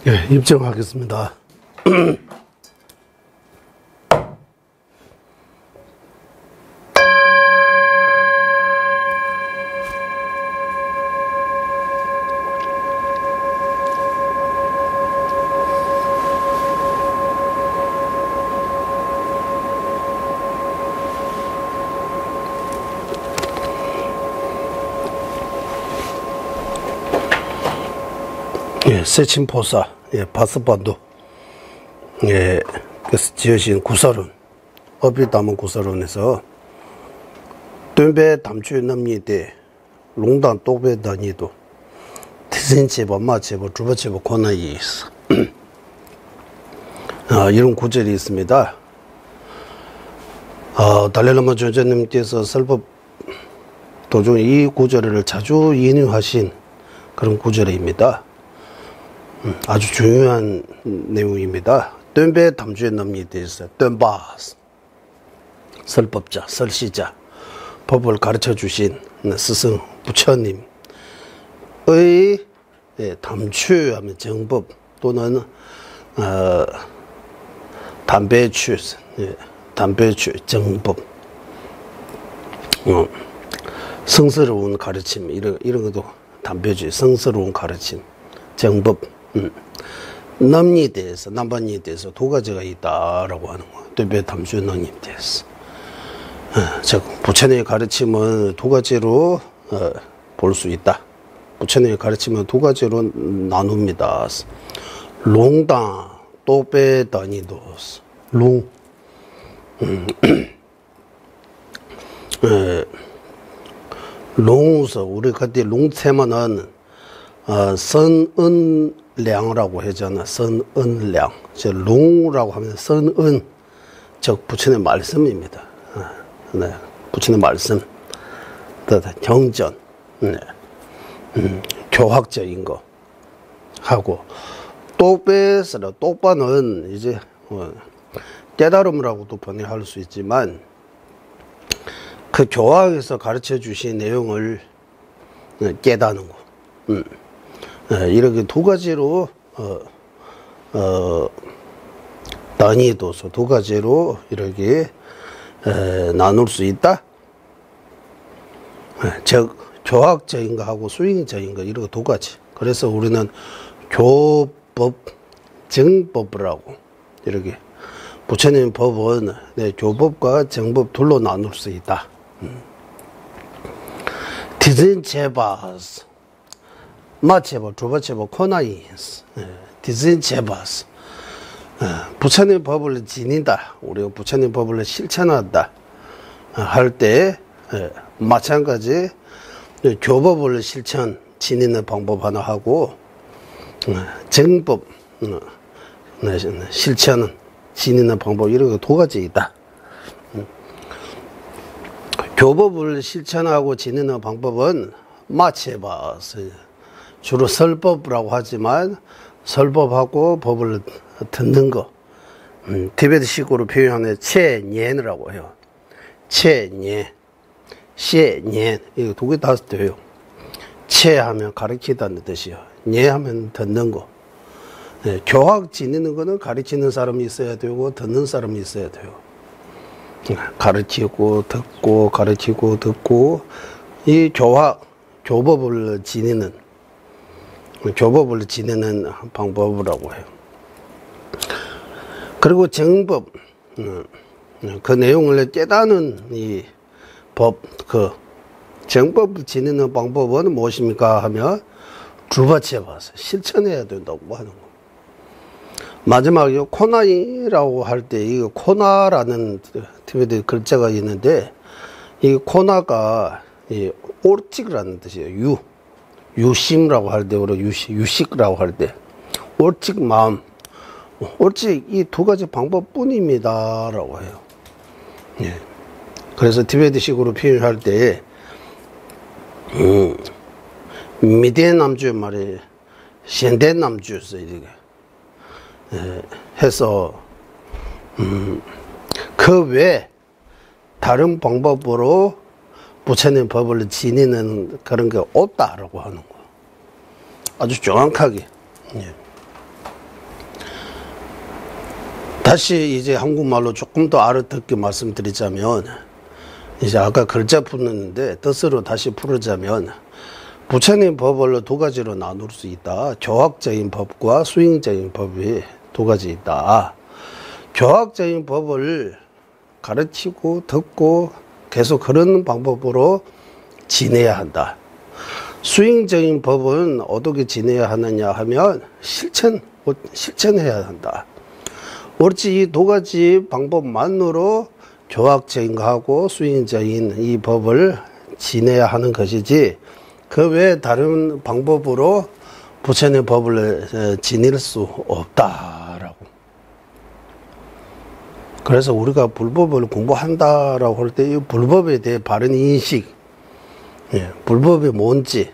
예, 입증하겠습니다. 예, 세친포사, 예, 바스반도, 예, 그래서 지으신 구설론, 어비담은 구설론에서, 뚠베 담추 넘니대, 롱당 똑베 다니도, 티신체버, 마체버, 주버체버, 권한이 있어. 이런 구절이 있습니다. 달렐라마 조자님께서 설법 도중 이 구절을 자주 인용하신 그런 구절입니다. 아주 중요한 내용입니다. 뚠베 담주에 넘니 대해서 뚠바스 설법자, 설시자, 법을 가르쳐 주신 스승 부처님의 담추하면 정법 또는 담배추, 담배추 정법, 성스러운 가르침 이런 것도 담배주, 성스러운 가르침, 정법. 남니 대해서, 남반니 대해서 두 가지가 있다라고 하는 거. 뚠베 담주 능님 대해서. 즉, 부처님의 가르침은 두 가지로 볼 수 있다. 부처님의 가르침은 두 가지로 나눕니다. 롱당, 또베 다니도스. 롱. 롱서, 우리 그때 롱체만은 선은량이라고 하잖아. 선은량. 롱이라고 하면 선은, 즉 부처님의 말씀입니다. 네, 부처님의 말씀, 경전, 네, 교학적인 거 하고, 똑바는 이제 깨달음이라고도 번역할 수 있지만 그 교학에서 가르쳐 주신 내용을 깨닫는 거. 이렇게 두 가지로 단위도서 두 가지로 이렇게 나눌 수 있다. 즉 교학적인 거하고 수행적인 거 이렇게 두 가지. 그래서 우리는 교법, 정법이라고 이렇게 부처님 법은 교법과 정법 둘로 나눌 수 있다. 디진체바스 마체버, 주버체버, 코나이스, 디진체바스. 부처님 법을 지닌다. 우리가 부처님 법을 실천한다. 할 때, 마찬가지 교법을 지니는 방법 하나 하고, 정법, 실천은 지니는 방법, 이런 거 두 가지 있다. 교법을 실천하고 지니는 방법은 마체바스. 주로 설법이라고 하지만 설법하고 법을 듣는 거, 티베트식으로 표현하는 체년이라고 해요. 체년, 셰년, 이거 두 개 다 돼요. 체하면 가르치다는 뜻이요. 녀하면 듣는 거. 교학 지니는 거는 가르치는 사람이 있어야 되고 듣는 사람이 있어야 돼요. 가르치고 듣고 가르치고 듣고 이 교법을 지니는 방법이라고 해요. 그리고 정법, 그 내용을 깨닫는 이 법, 그 정법을 지니는 방법은 무엇입니까 하면 주바체바서 실천해야 된다고 하는 거. 마지막에 코나이라고 할 때 이 코나라는 티베트 글자가 있는데 이 코나가 이 옳직이라는 뜻이에요. 유심이라고 할 때, 우리 유식이라고 할 때, 옳직 마음, 옳직 이 두 가지 방법뿐입니다라고 해요. 예. 그래서 티베트식으로 표현할 때, 미대 남주 말에 현대 남주에서 이렇게 해서 그 외에 다른 방법으로 부처님 법을 지니는 그런 게 없다라고 하는 거예요. 아주 정확하게. 예. 다시 이제 한국말로 조금 더 알아듣게 말씀드리자면, 이제 아까 글자 풀었는데 뜻으로 다시 풀어자면, 부처님 법을 두 가지로 나눌 수 있다. 교학적인 법과 수행적인 법이 두 가지 있다. 교학적인 법을 가르치고 듣고 계속 그런 방법으로 지내야 한다. 수행적인 법은 어떻게 지내야 하느냐 하면 실천해야 한다. 옳지, 이 두 가지 방법만으로 교학적인 거하고 수행적인 이 법을 지내야 하는 것이지, 그 외에 다른 방법으로 부처님 법을 지닐 수 없다라고. 그래서 우리가 불법을 공부한다라고 할 때 이 불법에 대해 바른 인식, 불법이 뭔지,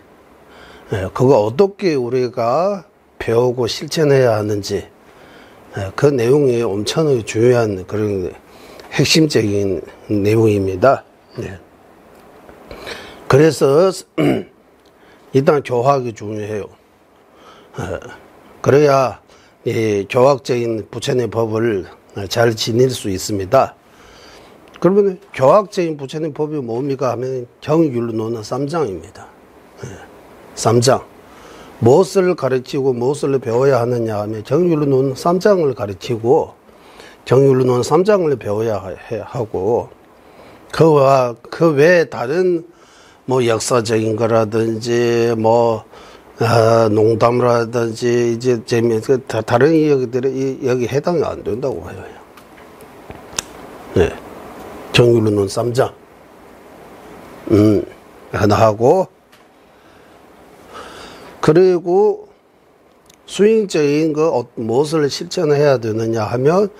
그거 어떻게 우리가 배우고 실천해야 하는지, 그 내용이 엄청나게 중요한 그런 핵심적인 내용입니다. 그래서 일단 교학이 중요해요. 그래야 이 교학적인 부처님 법을 잘 지닐 수 있습니다. 그러면 교학적인 부처님 법이 뭡니까 하면 경율론은 3장입니다. 3장. 무엇을 가르치고 무엇을 배워야 하느냐 하면 경율론 3장을 가르치고 경율론 3장을 배워야 하고, 그와 그 외에 다른 뭐 역사적인 거라든지 뭐 농담이라든지 이제 다른 이야기들이 여기 해당이 안 된다고 해요. 네. 경율론 3장 하나 하고, 그리고 수행적인 거 무엇을 실천해야 되느냐 하면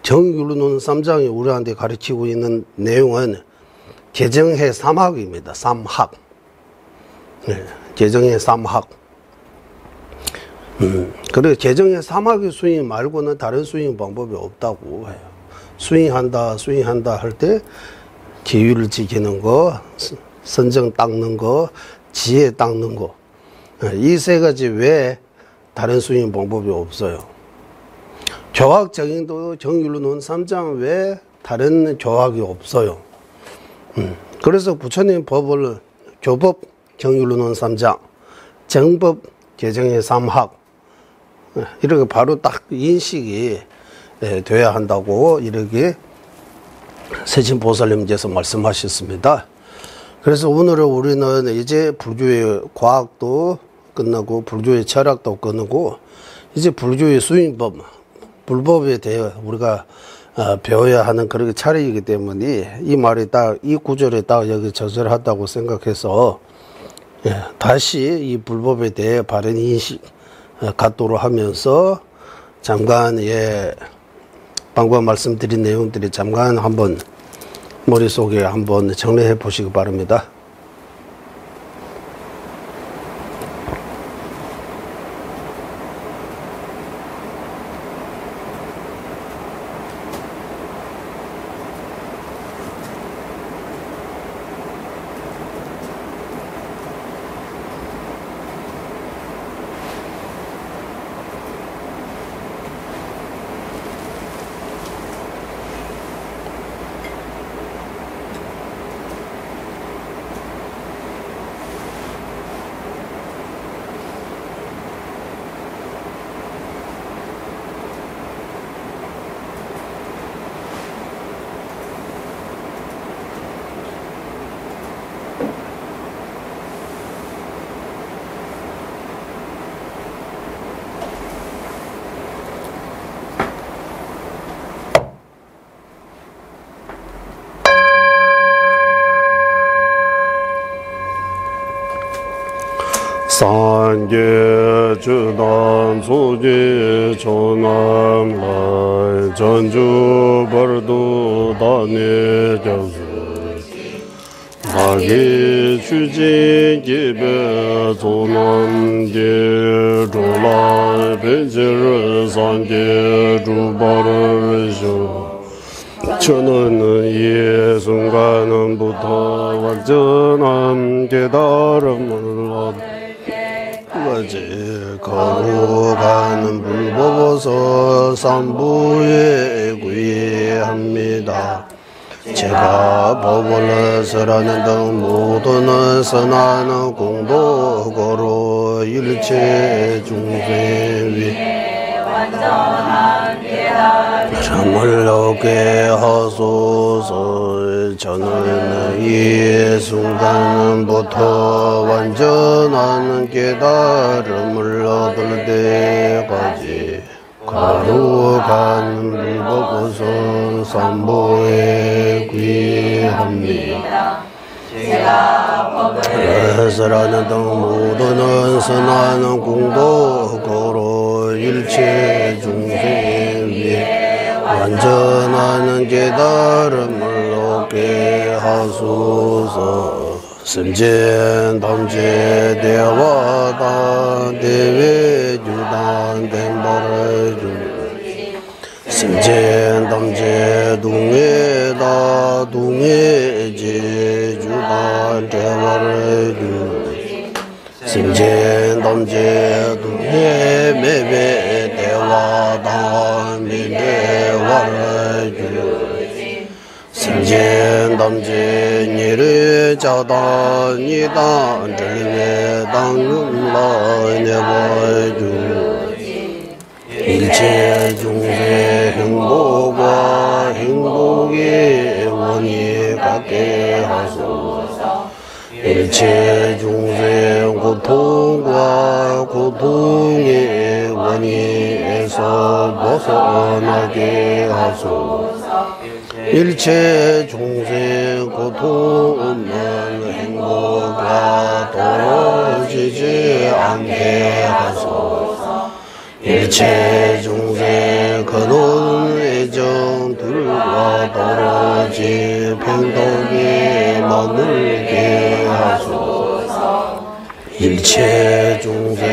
경율론 3장이 우리한테 가르치고 있는 내용은 개정해 3학입니다. 3학. 네, 개정해 3학. 그리고 개정해 3학의 수행 말고는 다른 수행 방법이 없다고 해요. 수행한다 할 때 기율을 지키는 거, 선정 닦는 거, 지혜 닦는 거, 이 세 가지 외에 다른 수행 방법이 없어요. 교학적인 도 경율론 3장 외에 다른 교학이 없어요. 그래서 부처님 법을 교법 경율론 3장, 정법 개정의 3학, 이렇게 바로 딱 인식이 돼야 한다고 이렇게 세신보살님께서 말씀하셨습니다. 그래서 오늘은 우리는 이제 불교의 과학도 끝나고 불교의 철학도 끝나고 이제 불교의 수행법, 불법에 대해 우리가 배워야 하는 그런 차례이기 때문에 이 말이 딱 이 구절에 딱 여기 적절하다고 생각해서 다시 이 불법에 대해 바른 인식 갖도록 하면서 잠깐 방금 말씀드린 내용들이 잠깐 한번 머릿속에 한번 정리해 보시기 바랍니다. 산계 주단 소지 조남라 전주 벌도 다니 저수 나기 주지 기배 조남계 조라 배지를 산계 주바를 쇼 저는 이 순간부터 완전한 깨달음을 얻어가지 거룩한 불법에서 삼부에 구의합니다. 제가 법을 설하는 등 모든 선한 공덕으로 일체 중생 위에 완전한 참을 얻게 하소서. 저는 이 순간부터 완전한 깨달음을 얻을 때까지 거룩한 불법에서 삼보에 구의합니다. 제가 법을 설하는 등 모든 선한 공덕으로 일체 중생 위에 완전한 깨달음을 얻게 하소서. 심진 담제 대화다 대외 주단 덴바를 주리 심진 담제 동해다 동해 제주단 대화를 주리 심진 담제 동해 매배 대화다 미대화를 주리 심진 담제 니를 자다 니단 절외 당윤라 내버주 일체 중생 행복과 행복의 원이 갖게 하소서. 일체 중생 고통과 고통의 원인에서 벗어나게 하소서. 일체 중생 고통 없는 행복과 떨어지지 않게 하소서. 일체 중생 근원 애정들과 떨어지 평덕에 머물게 하소서. 일체 중생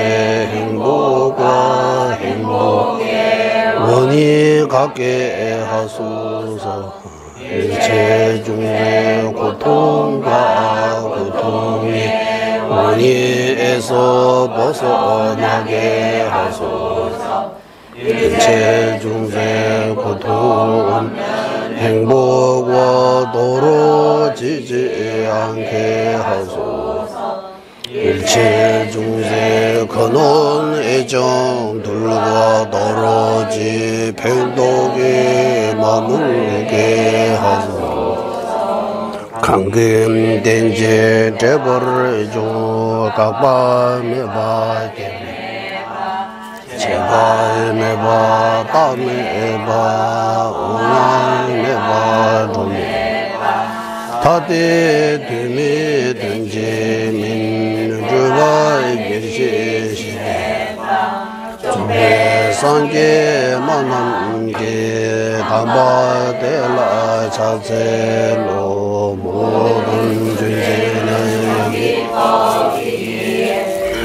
행복과 행복의 원이 갖게 하소서. 일체 중생 고통과 고통의 원인에서 벗어나게 하소서. 일체 중생 고통 행복과 떨어지지 않게 하소서. 일체 중생 근원 애정들과 떨어지 평덕에 머물게 하소서. 강금된제 재벌 각바매바게 제발매바 따매바 오나매바 도매바 다대 뒤미 든지 민주바 결시시네 조배 산계 만남계 담바대라 자세로 모든 죄는 여기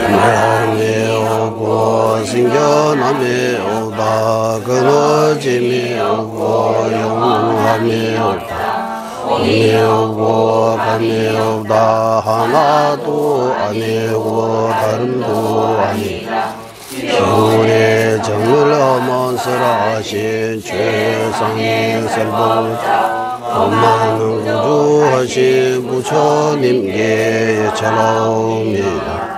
하나님의 오고 생겨남의 오다 끊어짐이 오고 영원함이 오다 오니 오고 감이 오다 하나도 아니고 다름도 아니라 기운의 정을 어먼스러하신 최상의 설보자 엄마는 구주하신 부처님께 예찬하옵니다.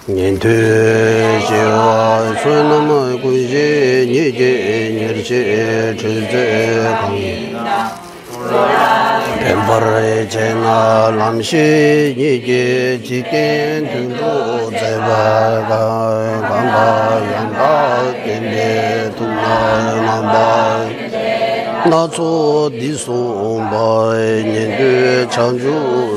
인퇴지와 수놈의 구신 이제 열시 절제 강의 뱀벌의 제나 남신 이제 지겐 등도 제발가 간다 양다 겜배 둥나 남바 나초 니송바의 년대 창주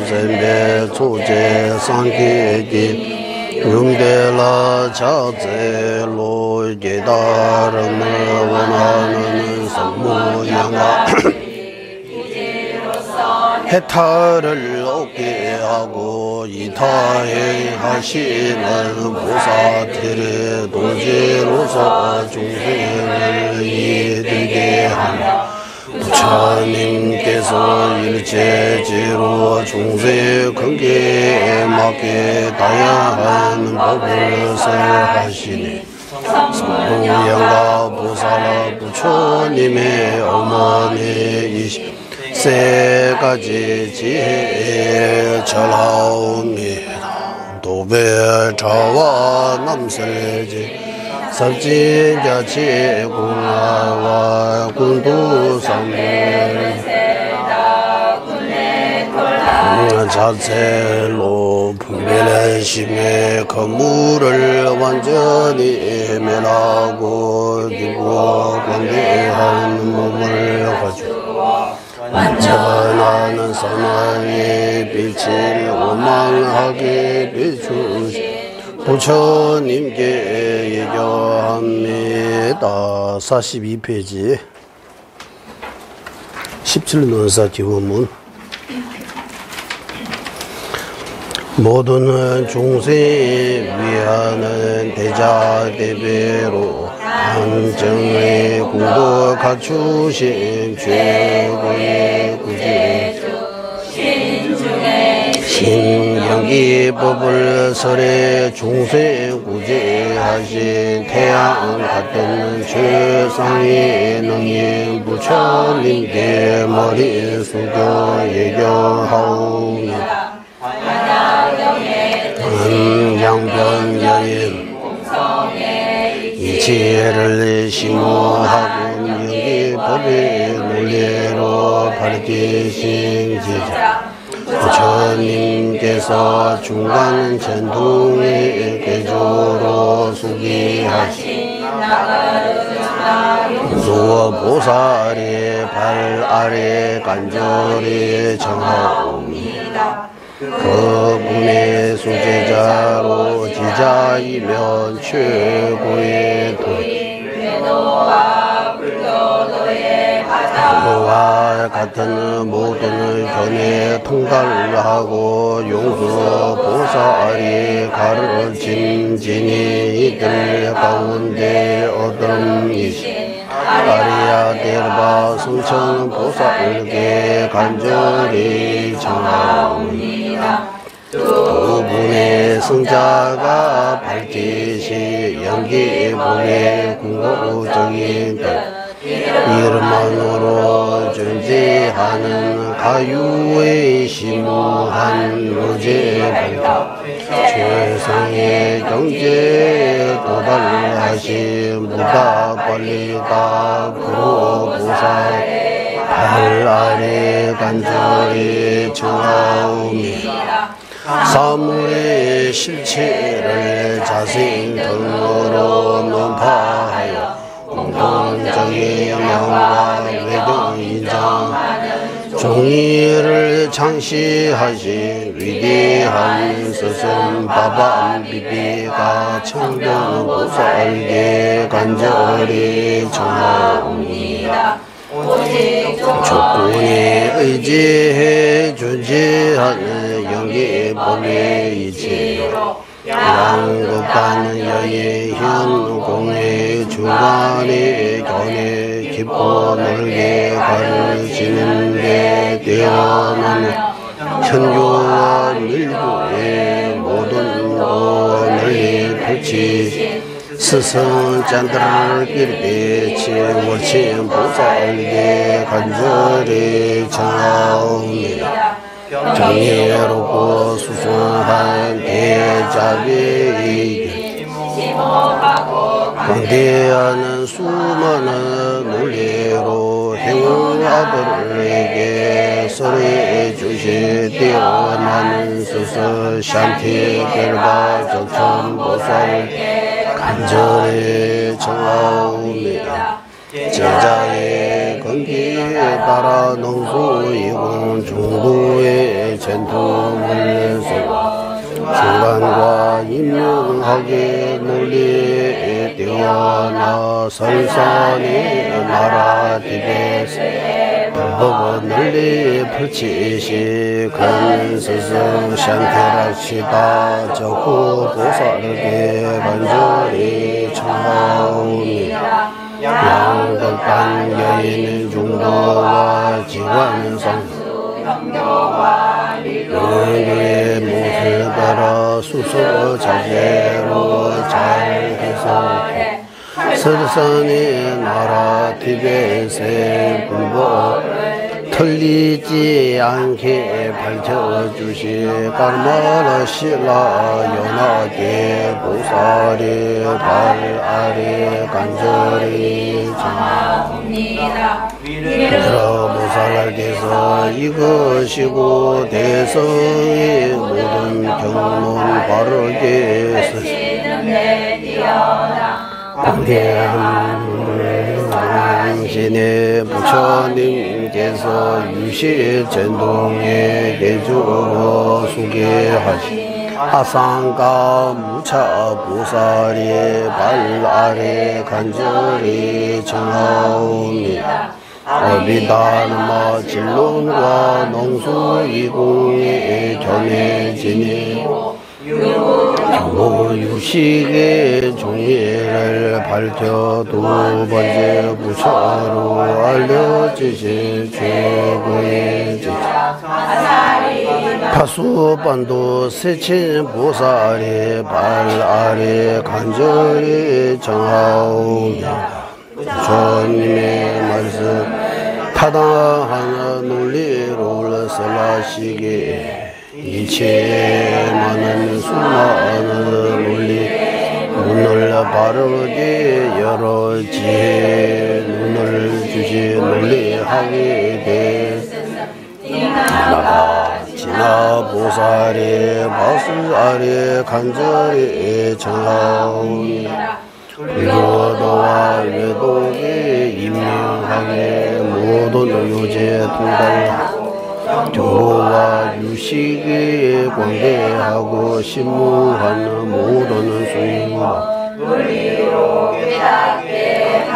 선배 초제 상계기 용대라 자제로 깨달음을 원하는 성모양아 해탈을 얻게 하고 이타행하시는 보살들의 도지로서 중생을 이들게 하며 부처님께서 일체지로 중세 근계에 맞게 다양한 법을 설하시니 성부양가 보살 부처님의 어머니이시 세 가지 지혜에 절하옵니다. 도배차와 남설지 섭진자치 공화와 군두상멸 자체로 분별심의 거물을 완전히 멸하고 기부와 관계한 몸을 가지고 완전한 선화의 빛을 원망하게 비추시 부처님께 예교합니다. 42페이지 17논사 기원문. 모든 중생을 위하는 대자대배로 한정의 공도 갖추신 최고의 구주주 신경기법을 설해 중생 구제하신 태양 같은 최상의 능인 부처님께 머리 숙여 예경하옵니다. 양변여인 이치를 심오하고 영기법의 논리로 밝히신 지자 부처님께서 중간 전통의 개조로 수기하신 수보살의 발 아래 간절히 정하옵니다. 그분의 수제자로 지자이면 최고의 그와 같은 모든 견해 통달하고 용수 보살이 가르친 진이 이들 가운데 얻음이시 아리야 데르바 성천 보살께 간절히 청하옵니다. 두 분의 성자가 밝히시 연기본의 궁극적인 이름만으로 존재하는 가유의 심오한 로제 발표 최상의 경제에 도달하신 무다 빨리다 구로 보살 발 아래 간절히 청하옵니다. 사물의 실체를 자생 등으로 논파하여 공통적인 명과 외경 인정하는 종이를 창시하신 위대한 스승 바밤 비비가 청정보살께 간절히 청하옵니다. 조건에 의지해 존재하는 영계법의 이치로 양극한 여의 현공의 중간에 견해 깊고 넓게 가르치는 데 뛰어난 천교와 밀도의 모든 널리 펼치 스승 짠들을 길빛이 월침 보살께 간절히 청하옵니다. 정의롭고 수승한 대자비에게 광대하는 수많은 논리로 행아들에게 설해 주시 뛰어나는 스승 샨티결과 적천보살 간절히 청하옵니다. 제자의 건기에 따라 농수이군 중도의 전통을 쏘고 중간과 임명하게 논리에 뛰어나 설산의 나라 디베스 법은 널리 펼치시 큰 스승 샨테라시다 적후 보살에게 간절히 청하옵니다. 양덕단 여인 중도와 지관성 영도의 못을 따라 수소 자재로 잘 해석해 설산의 나라 티벳의 불법 틀리지 않게 밝혀주시 까르마라 신라 연하게 보살이 발 아래 간절히 전하옵니다. 이라 보살께서 이것이고 대성의 모든 경론 바르게 당신의 부처님께서 유시 전동에 대주로 수계하신 아상가 무차 보살의 발 아래 간절히 청하옵니다. 어비다르마 진론과 농수이공의 견해지니 경호 유식의 종의를 밝혀 두 번째 부처로 알려지실 최고의 제자 파수반도 세친 보살의 발 아래 간절히 정하옵니다. 부처님의 말씀 타당한 논리로 설하시기에 이切많은 수많은 논리 눈을 바르게 여러 지혜 눈을 주시 논리하게 되나가 지나 보살의 바수 아래 간절히 정하옵니다. 불교도와 외도에 임명하게 모든 유죄 통달하고 교와 유식에 관계하고 신무하는 모든 수행과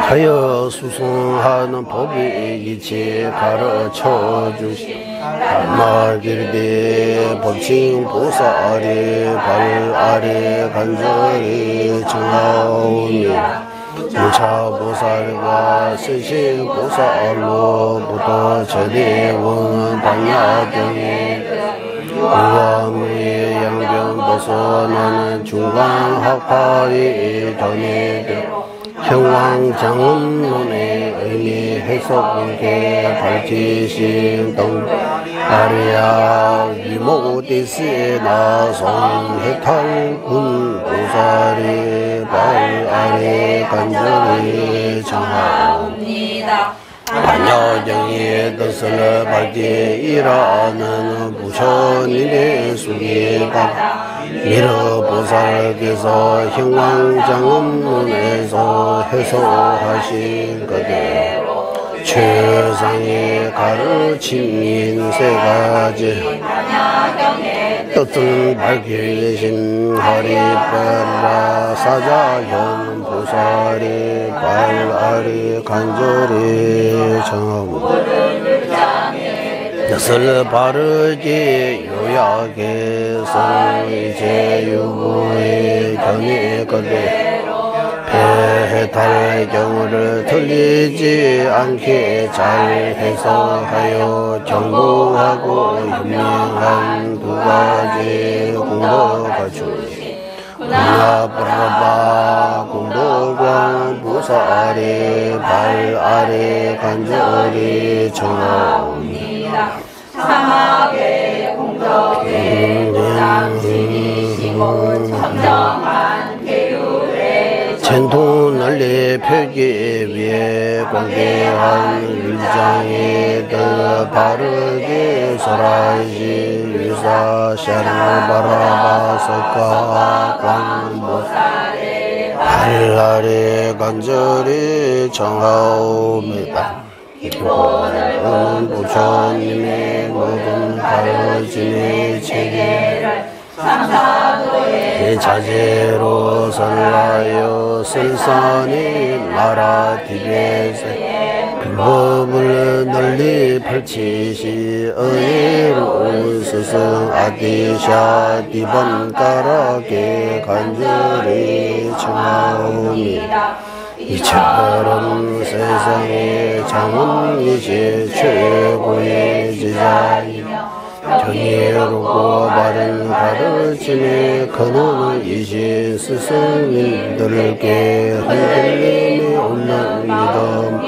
하여 수승하는 법이 이치 가르쳐 주시 마길대 법칭 보살의 발 아래 간절히 청하오니 무차 보살과 세신 보살로부터 제대원 방야경에 무아무의 양변 벗어나는 중간학파의 견해대로 형왕장론의 의미 해석에 밝히신 등 아리아 위모디스에 나선 해탈군 보살의 발 아래 간절히 청하옵니다. 반야경의 뜻을 밝히 일하는 부처님의 수계가 미르보살께서 형왕장엄론에서 해석하신 그대로 최상의 가르침인 세 가지 뜻을 밝히신 하리빠라 사자현 보살의 발 아래 간절히 청하옵니다. 뜻을 바르게 요약해서 제유부의 견해 그대로 배해탈 경우를 틀리지 않게 잘 해석하여 정보하고 현명한 두 가지 공도 갖추시 나브라바 공도광 보살의 발 아래 간절히 청하옵니다. 사막의 공덕에 당신이시고 청정한 계율의 전통 널리 펴기 위해 공개한 일장에 더 바르게 설하신 유사 샤르바라바 석가 광보살의 발 아래 간절히 청하옵니다. 기본을 부처님의 모든 가르침의 체계를 삼사도의 자제로 설하여 설산의 나라 티벳에 불법을 널리 펼치시 은혜로운 스승 아디샤 디반가락에 간절히 청하옵니다. 이처럼 세상에 장원이지 최고의 제자이며 정의롭고 바른 가르침에 근원을 이신 스승님들께 흔들림이 없는 믿음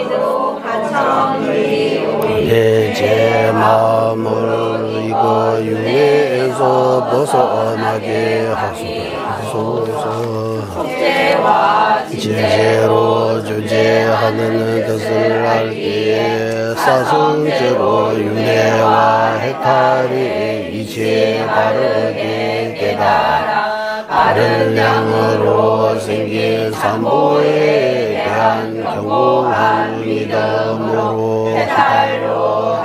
제 마음을 이거 윤회에서 벗어나게 하소서. 진제로 주제하는 뜻을 알기에 사성제로 윤회와 해탈이 이치에 바르게 깨달아 바른 양으로 생긴 삼보에 대한 경고한 믿음으로 해탈로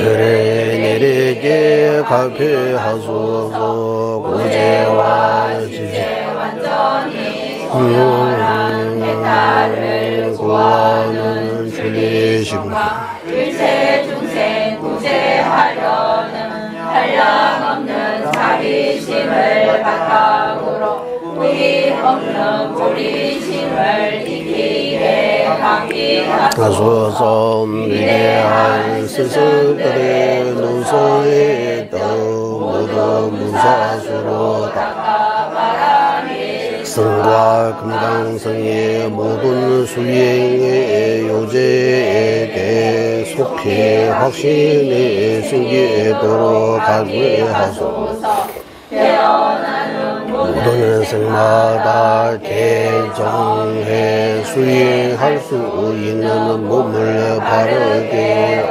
그래 내리게 갚게하소서. 고제와 지제 해탈을 구하는 주리시고 일체 중생 구제하려는 한량없는 자비심을 바탕으로 우리 없는 우리심을 익히게 하소서. 위대한 스승들의 노선에 모두 무사수로 성과 금강성의 모든 수행의 요제에 대해 속히 확신이 생기도록 갈구하소서. 모든 생마다 개정해 수행할 수 있는 몸을 바르게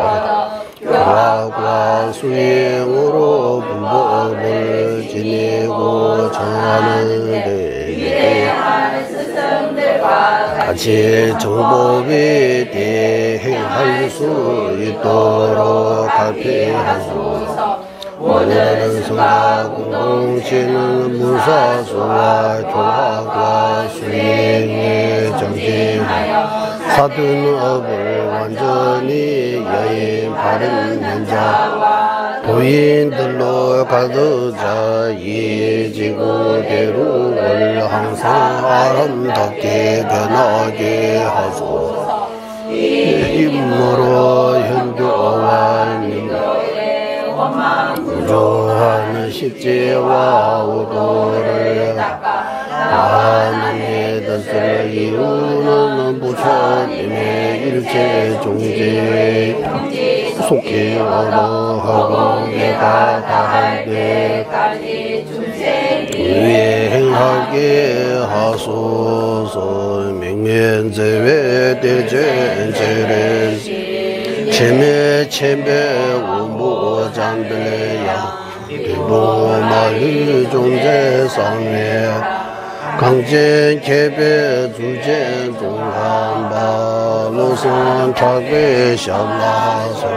교화과 수행으로 불법을 지내고 정하는데 같이 정법에 대행할 수 있도록 갈피하소서. 모든 성가 공동체는 무사수와 교화과 수행에 정진하여 사둔 업을 완전히 여인 바른 현자 도인들로 가득자 이 지구대로를 항상 아름답게 변하게 하소서. 힘으로 현교와 우조한 십제와 우도를 하나님의 뜻을 이루는 부처님의 일체 종제 속히 얻어하고 내가 다할 때까지 위에 행하게 하소서. 명면제외 대전제를 체매 원보 잠들야 일보마의 존재상에 강진 개배 주제 동한바 로선 차괴 샤라소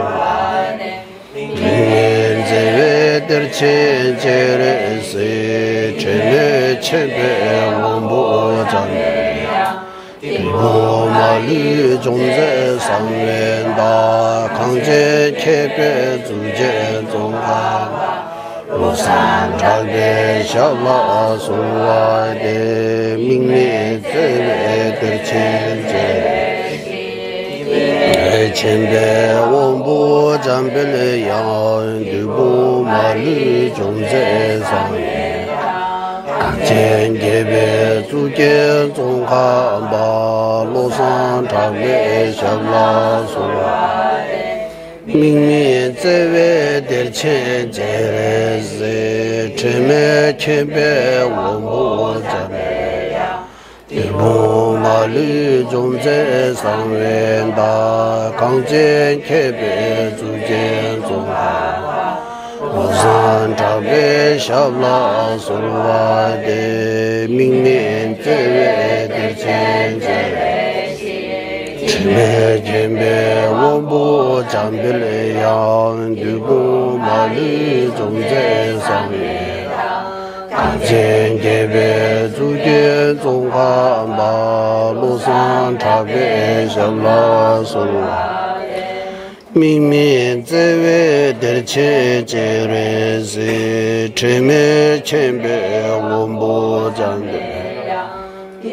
인제외 들체 제레세 체매 체배 원보 잠들야 일보마의 존재상에 강제 개배 주제 동한 로산 차괴 샤라소와데 민미제외 들체제 천배 원보 잠벨 양 두부 말리 존재상에 각진 개배 주계 종한바 로산 차괴 샤라소와데 민미제외 들체제레세 체매 체배 원보 잠벨 일보마리 존재상웬다 강진 개배 주제 종하 우산 차배 샤블라 솔와데 민민제외 들체제 체매 원보 잠벨 양 일보마리 존재상웬 강진 개배 주계 종한바 로산 차괴 샤라솔 민민제외 들체제레세 체매 체배 원보 잠벨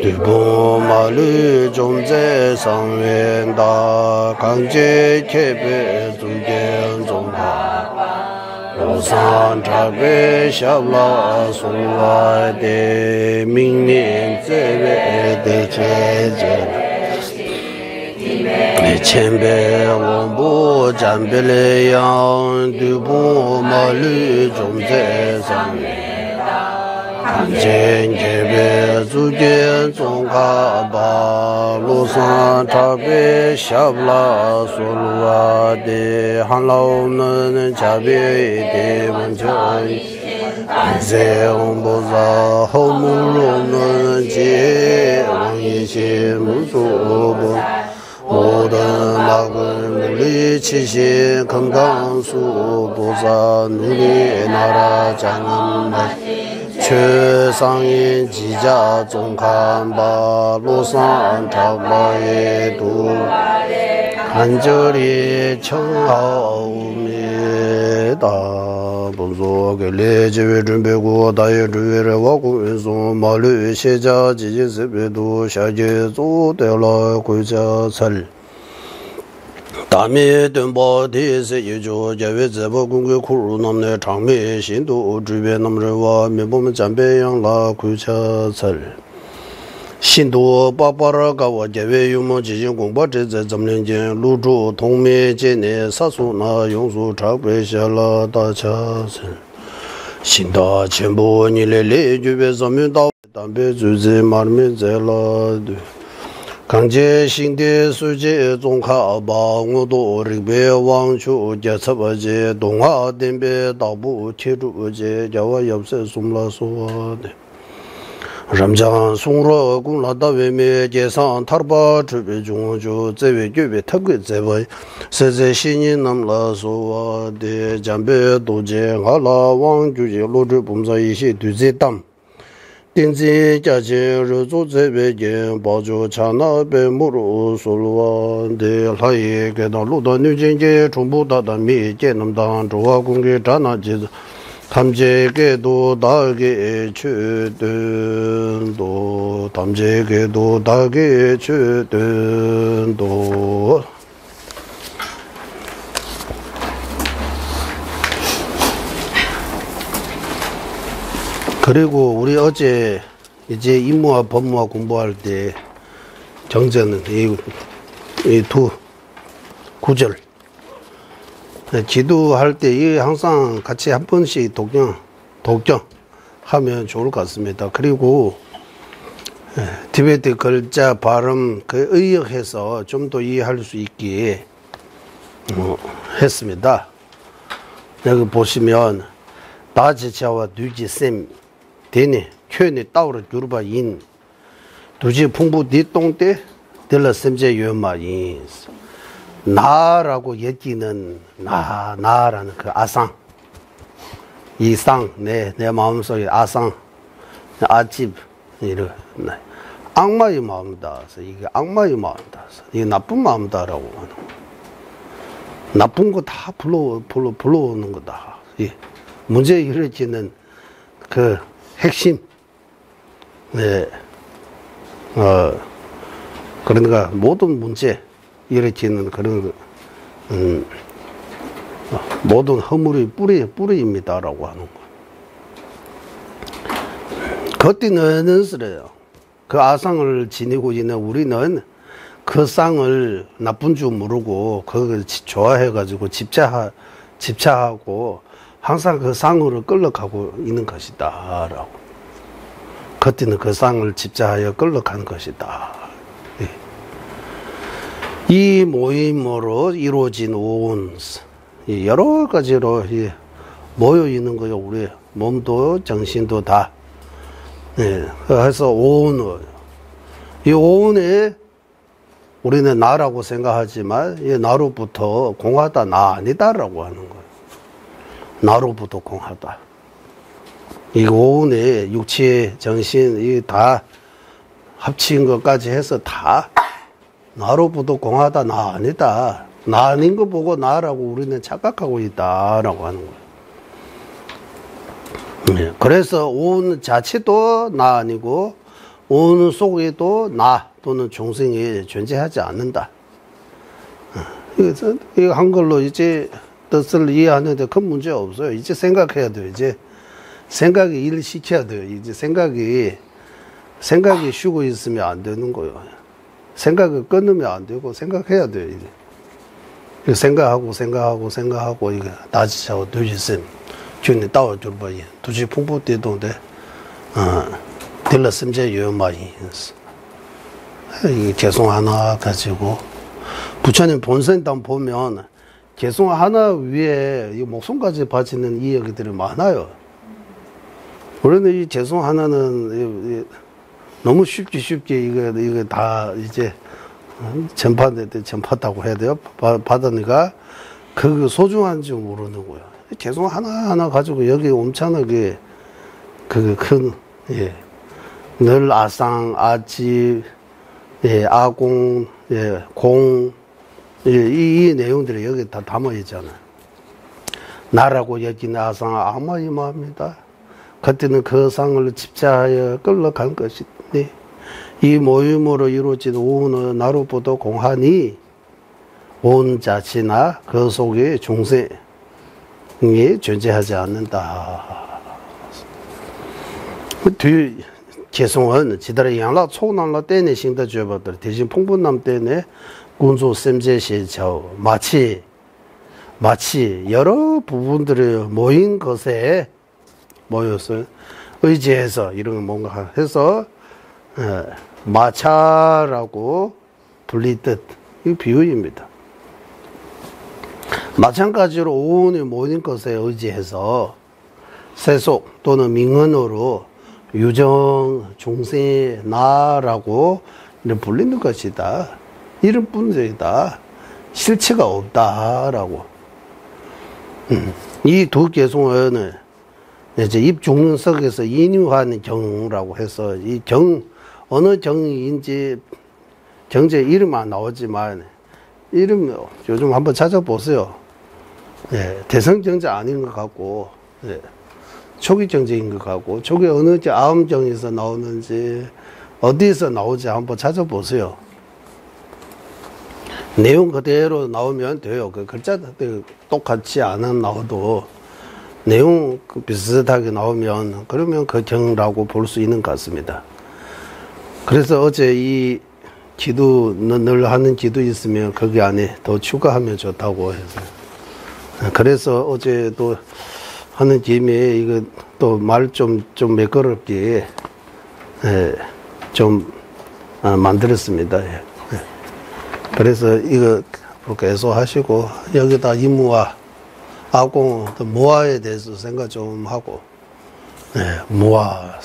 두부마루 종제상wen다 강제 개배 두견 종파 로산차배 샤블라 솔라데 민민제베 대체제 천배 원부 잠벨레양 두부마루 종제상wen다 강제개배 주견 종가바 로산차배 샤블라 솔라데 한라오는 자베 대문천이 강세옹보사 허물로는 제왕이시 무소본 모든 막을 물리치신 금강수 보사 누리 나라 장엄맛 최상인 지자 종간바 로산차바의 도 간절히 청하옵니다. 본소하게 레지외 준비고 다의 주외를 와고 왼손 말루 시자 지지습에도 샤제조 대라 구자설 다미 등보 대세 유조 제외 제보 공개 쿠루 남내 장매 신도 주변 남르와 면보면 잠배양라 구자설 신도 빠빠라가와 제외 유모 지진 공부 제제 점령진 루주 동매 제내 사수나 용수 작배샤라 다차설 신다 전부 니레레 주변 섬유다 담배 주제 말면 제라드 강제 신대 수제 종카방우도 리베 왕추 제서버제 동화 덴베 다부 체주제 자와 옆세 숨라소데 람장 송로 군라다 외메 제상 타르바 주베 중주 제외 교베 특괴 제버 세제 신이 남라소데 잠베 도제 할라 왕주제 로주 범사 이시 두제담 딘지 자제 르조제베게 바조 차나베 무루 솔와데 하이 게다 루다 뉴진제 중부다다 미제남당 조화 공개 자나지 탐제게도 다게 추든도 탐제게도 다게 추든도 그리고 우리 어제 이제 임무와 법무와 공부할 때 정제는 이 두 구절 지도할 때 이 항상 같이 한 번씩 독경 하면 좋을 것 같습니다. 그리고 티베트 글자 발음 그 의역해서 좀 더 이해할 수 있게 했습니다. 여기 보시면 다지차와 뉴지쌤 되네 표현이 따오르 주르바 인 두지 풍부 뒤똥때 들러 셈제 요마인 나라고 얘기는 나라는 그 아상 이상 내 마음속에 아상 아집 이런 악마의 마음이다. 이게 악마의 마음이다. 이게 나쁜 마음이다라고 하는 거. 나쁜 거 다 불러오는 거다. 예. 문제 일으키는 그 핵심, 네, 그러니까 모든 문제 일으키는 그런 모든 허물의 뿌리입니다라고 하는 거. 겉띠는 쓰래요. 그 아상을 지니고 있는 우리는 그 쌍을 나쁜 줄 모르고 그걸 좋아해가지고 집착하고 항상 그 상으로 끌려가고 있는 것이다 라고. 겉에는 그 상을 집착하여 끌려가는 것이다. 예. 이 모임으로 이루어진 오온 여러 가지로 모여 있는 거죠. 우리 몸도 정신도 다. 예. 그래서 오온 이 오온에 우리는 나라고 생각하지만 이 나로부터 공하다 나 아니다라고 하는 거예요. 나로부터 공하다. 이 오운에 육체, 정신, 이 다 합친 것까지 해서 다 나로부터 공하다, 나 아니다. 나 아닌 거 보고 나라고 우리는 착각하고 있다라고 하는 거예요. 그래서 오운 자체도 나 아니고 온 속에도 나 또는 중생이 존재하지 않는다. 이거 한글로 이제 뜻을 이해하는데 큰 문제 없어요. 이제 생각해야 돼요. 이제 생각이 일 시켜야 돼요. 이제 생각이 쉬고 있으면 안 되는 거예요. 생각을 끊으면 안 되고 생각해야 돼요. 이제 생각하고 이거 나지차고 두지쌤 주님 따와 줄바이 두지 풍부 때도데 들러 심제 요마이 이게 개송 하나 가지고 부처님 본선당 보면 개송 하나 위에 이 목숨까지 바치는 이야기들이 많아요. 우리는 이 개송 하나는 너무 쉽게 이거 다 이제 전파다고 해야 돼요. 받으니까 그 소중한 줄 모르는 거예요. 개송 하나 가지고 여기 엄청나게 그 큰 늘 아상 아지 아공 공 이 내용들이 여기 다 담아 있잖아요. 나라고 여긴 아상 아마이마입니다. 그때는 그 상을 집자하여 끌러간 것인데 이 모임으로 이루어진 오는 나로보다 공하니 온 자치나 그 속에 중생이 존재하지 않는다. 뒤 개송은 지들의 양락 초난라 때내 신다 죄받들 대신 풍분남 때내 군소 셈제시저 마치 여러 부분들이 모인 것에 모여서 의지해서 이런 뭔가 해서 마차라고 불리듯 이 비유입니다. 마찬가지로 오온이 모인 것에 의지해서 세속 또는 명언으로 유정, 중생, 나라고 이런 불리는 것이다. 이런 뿐이다. 실체가 없다라고. 이 두 개송은 이제 입중론석에서 인유한 경라고 해서 이 어느 경인지 경제 이름만 나오지만 이름 요즘 한번 찾아보세요. 대성 경제 아닌 것 같고 초기 경제인 것 같고 초기 어느 아음정에서 나오는지 어디서 나오지 한번 찾아보세요. 내용 그대로 나오면 돼요. 그 글자들 똑같이 안 나와도 내용 비슷하게 나오면 그러면 그 경라고 볼 수 있는 것 같습니다. 그래서 어제 이 기도 늘 하는 기도 있으면 거기 안에 더 추가하면 좋다고 해서 그래서 어제 또 하는 김에 이거 또 말 좀 매끄럽게 좀 만들었습니다. 그래서 이거 계속 하시고 여기다 이무와 아공 또 무아에 대해서 생각 좀 하고 무아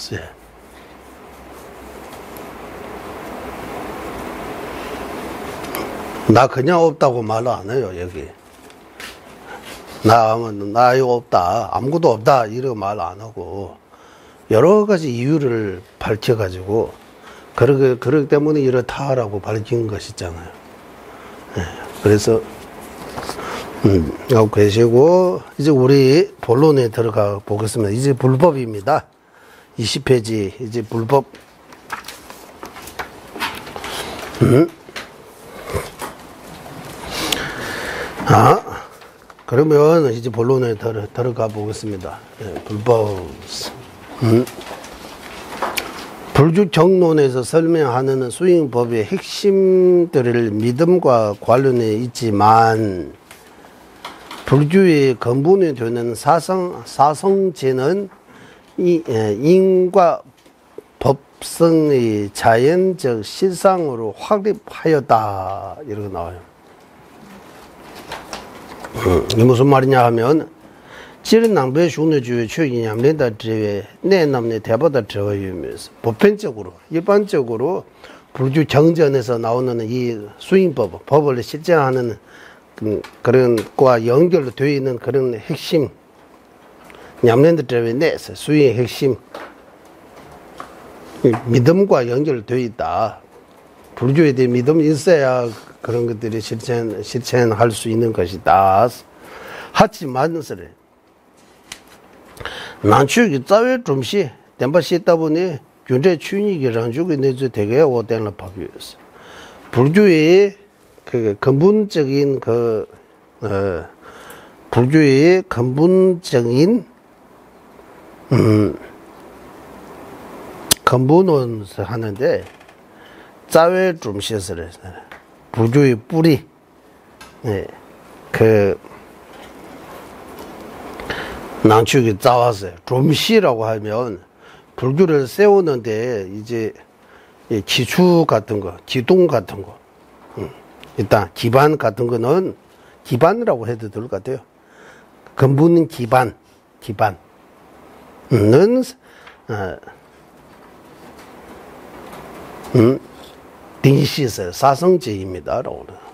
나 그냥 없다고 말 안 해요. 여기 나 이거 없다 아무것도 없다 이런 말 안 하고 여러 가지 이유를 밝혀 가지고 그러기 때문에 이렇다라고 밝힌 것이잖아요. 그래서 하고 계시고 이제 우리 본론에 들어가 보겠습니다. 이제 불법입니다. 20페이지 이제 불법. 그러면 이제 본론에 들어가 보겠습니다. 불법. 불교 정론에서 설명하는 수행법의 핵심들을 믿음과 관련해 있지만 불교의 근본이 되는 사성제는 인과 법성의 자연적 실상으로 확립하였다 이렇게 나와요. 이게 무슨 말이냐 하면 지른낭배 흉내주의 최인양련다 제외 내남내 대보다 저유면서 보편적으로 일반적으로 불교 정전에서 나오는 이 수행법 법을 실정하는 그런 과 연결되어 있는 그런 핵심 냠련다 제외 내에서 수행의 핵심 믿음과 연결되어 있다. 불교에 대해 믿음이 있어야 그런 것들이 실천할 수 있는 것이다. 하지만 난추기 짜외 좀시 덴바 씻다 보니 균제 춘익이랑 주기 내주 되게 오대는 법이었어. 불교의 그 근본적인 불교의 근본적인 근본은 하는데 자외 좀시스를 불교의 뿌리 낭축이 짜왔어요. 좀시라고 하면 불교를 세우는데 이제 기초 같은 거, 기둥 같은 거, 일단 기반 같은 거는 기반이라고 해도 될 것 같아요. 근본은 기반은 딩시스 사성제입니다.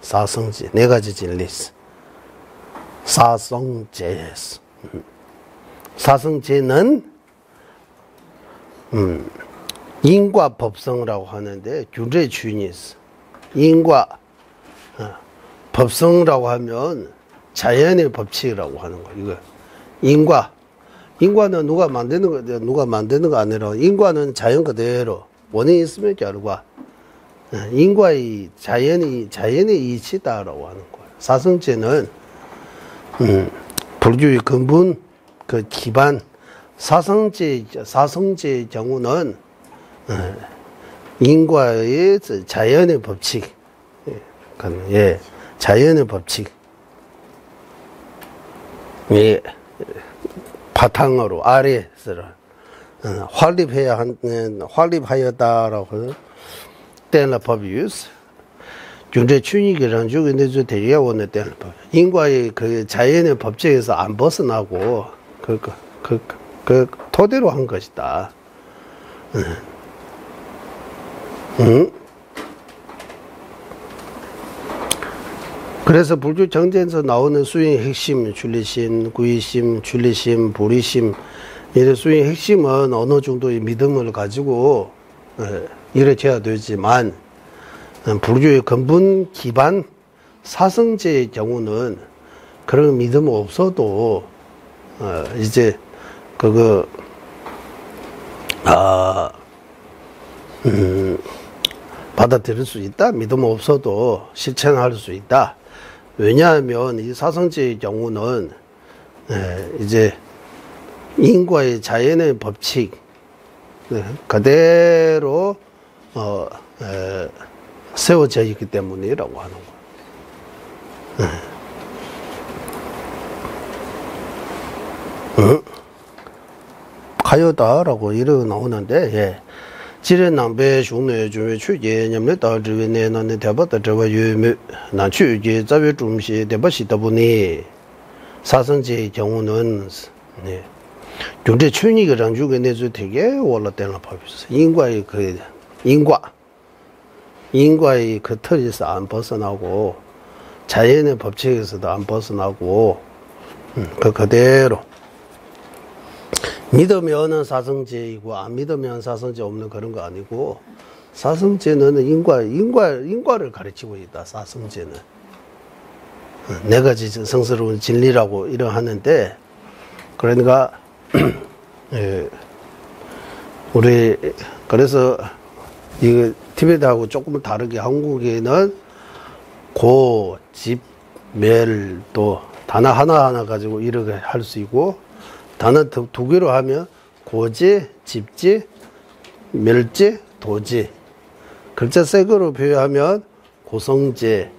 사성제 네 가지 진리스 사성제스 사성제는 인과 법성이라고 하는데 균제 주인이 있어. 인과 법성이라고 하면 자연의 법칙이라고 하는 거. 이거 인과는 누가 만드는 거 아니라 인과는 자연 그대로 원인이 있으면 결과 인과의 자연의 이치다라고 하는 거예요. 사성제는 불교의 근본 그 기반 사성제의 경우는 인과의 자연의 법칙, 자연의 법칙, 바탕으로 아래에서 활립하였다라고 때는 법이 있어. 균제 춘익이라는 주기 내주 대리가 오는 때는 법. 인과의 그 자연의 법칙에서 안 벗어나고 그 토대로 한 것이다. 그래서 불교 정제에서 나오는 수행의 핵심, 출리심, 구이심, 출리심, 보리심, 이런 수행의 핵심은 어느 정도의 믿음을 가지고 이루어져야 되지만, 불교의 근본 기반 사성제의 경우는 그런 믿음 없어도 이제 받아들일 수 있다. 믿음 없어도 실천할 수 있다. 왜냐하면 이 사성제의 경우는 이제 인과의 자연의 법칙 그대로 세워져 있기 때문이라고 하는 거예요. 가요다라고 이러고 나오는데, 지ren낭배 흉내 중에 추계 냠내 다지외 내나는 대바다 저와 유무 난 추계 자외 중시 대바시다 보니 사성제의 경우는 균제 춘익이랑 주게 내주 되게 올라되는 법이 있어. 인과의 그 틀에서 안 벗어나고 자연의 법칙에서도 안 벗어나고 그대로 믿으면 사성제이고 안 믿으면 사성제 없는 그런 거 아니고, 사성제는 인과를 가르치고 있다. 사성제는 네 가지 성스러운 진리라고 이러하는데, 그러니까 우리 그래서 이거 티베트하고 조금 다르게 한국에는 고, 집, 멸도 단어 하나하나 가지고 이렇게 할 수 있고, 단어 두 개로 하면 고지, 집지, 멸지, 도지. 글자 세 개로 표현하면 고성제,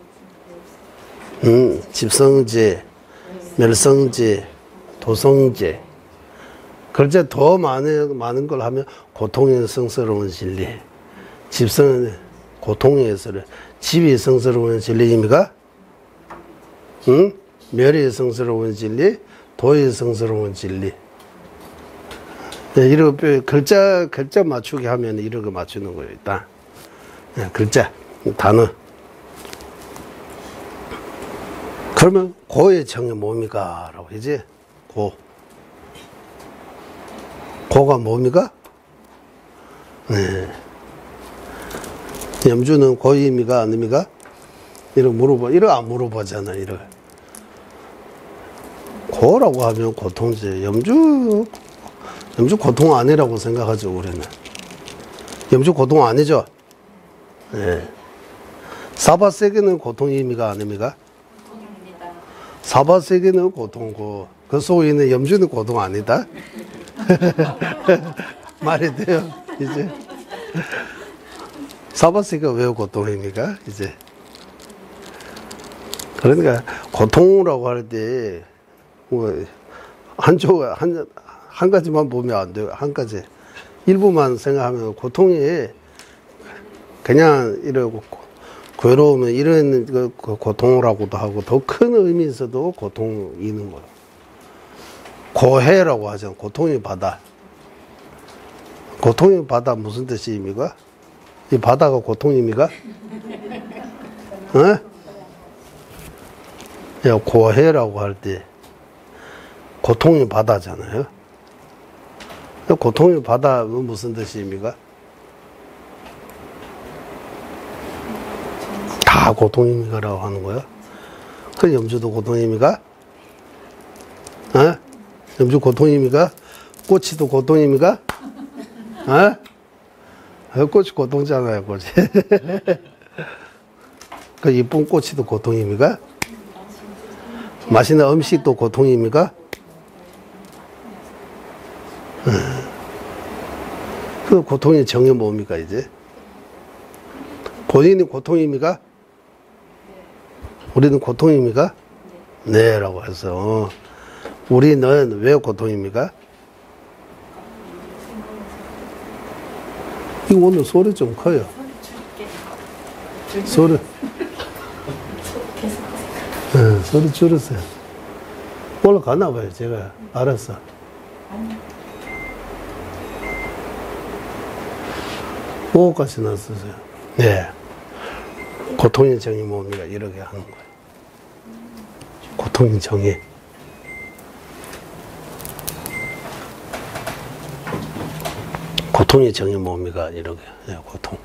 집성제, 멸성제, 도성제. 글자 더 많은 걸 하면 고통의 성스러운 진리. 고통의 스러 집이 성스러운 진리입니까? 멸이 성스러운 진리, 도의 성스러운 진리. 이렇게 글자 맞추기 하면 이렇게 맞추는 거예요. 일단 글자, 단어. 그러면 고의 정의 뭡니까? 라고 하지. 고가 뭡니까? 염주는 고입니까? 아닙니까? 이렇게 안 물어보잖아. 이렇게. 고라고 하면 고통제. 염주 고통 아니라고 생각하죠, 우리는. 염주 고통 아니죠? 예. 사바세계는 고통입니까? 아닙니까? 고통입니다. 사바세계는 고통고, 그 속에 있는 염주는 고통 아니다? 말이 돼요, 이제. 사바세계가 왜 고통입니까? 이제. 그러니까, 고통이라고 할 때, 뭐, 한 가지만 보면 안 돼요. 한 가지. 일부만 생각하면 고통이 그냥 이러고 괴로우면 이런 그 고통이라고도 하고 더 큰 의미에서도 고통이 있는 거예요. 고해라고 하죠. 고통의 바다. 고통의 바다 무슨 뜻입니까? 이 바다가 고통입니까? 어? 야, 고해라고 할 때 고통의 바다잖아요. 고통의 바다는 무슨 뜻입니까? 다 고통입니까라고 하는 거야? 그 염주도 고통입니까? 어? 염주 고통입니까? 꼬치도 고통입니까? 어? 꽃이 고통잖아요, 꽃이. 그 이쁜 꼬치도 고통입니까? 맛있는 음식도 고통입니까? 그 고통의 정의 뭡니까, 이제? 본인이 고통입니까? 우리는 고통입니까? 네, 라고 해서. 우리는 왜 고통입니까? 이거 오늘 소리 좀 커요. 소리. 네, 소리 줄였어요. 올라가나 봐요, 제가. 알았어. 오까지 넣었어요. 네. 고통의 정의 뭡니까? 이렇게 하는 거예요. 고통의 정의. 고통의 정의 뭡니까? 이렇게. 네, 고통.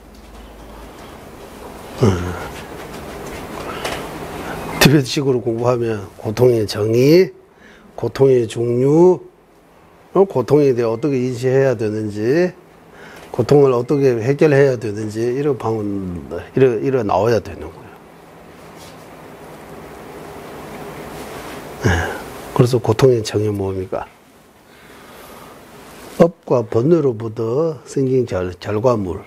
티베트식으로 공부하면 고통의 정의, 고통의 종류, 고통에 대해 어떻게 인식해야 되는지, 고통을 어떻게 해결해야 되는지, 이런 방은, 이런 나와야 되는 거예요. 그래서 고통의 정의 뭡니까? 업과 번뇌로부터 생긴 결과물.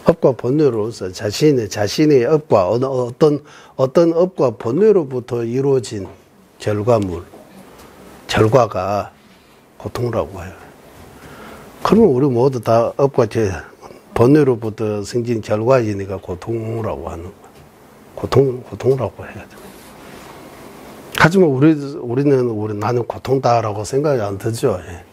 업과 번뇌로서 자신의 업과, 어떤 업과 번뇌로부터 이루어진 결과물, 결과가 고통이라고 해요. 그러면 우리 모두 다 업과 번뇌로부터 생긴 결과이니까 고통이라고 하는 거예요. 고통이라고 해야 돼요. 하지만 나는 고통다라고 생각이 안 들죠. 예.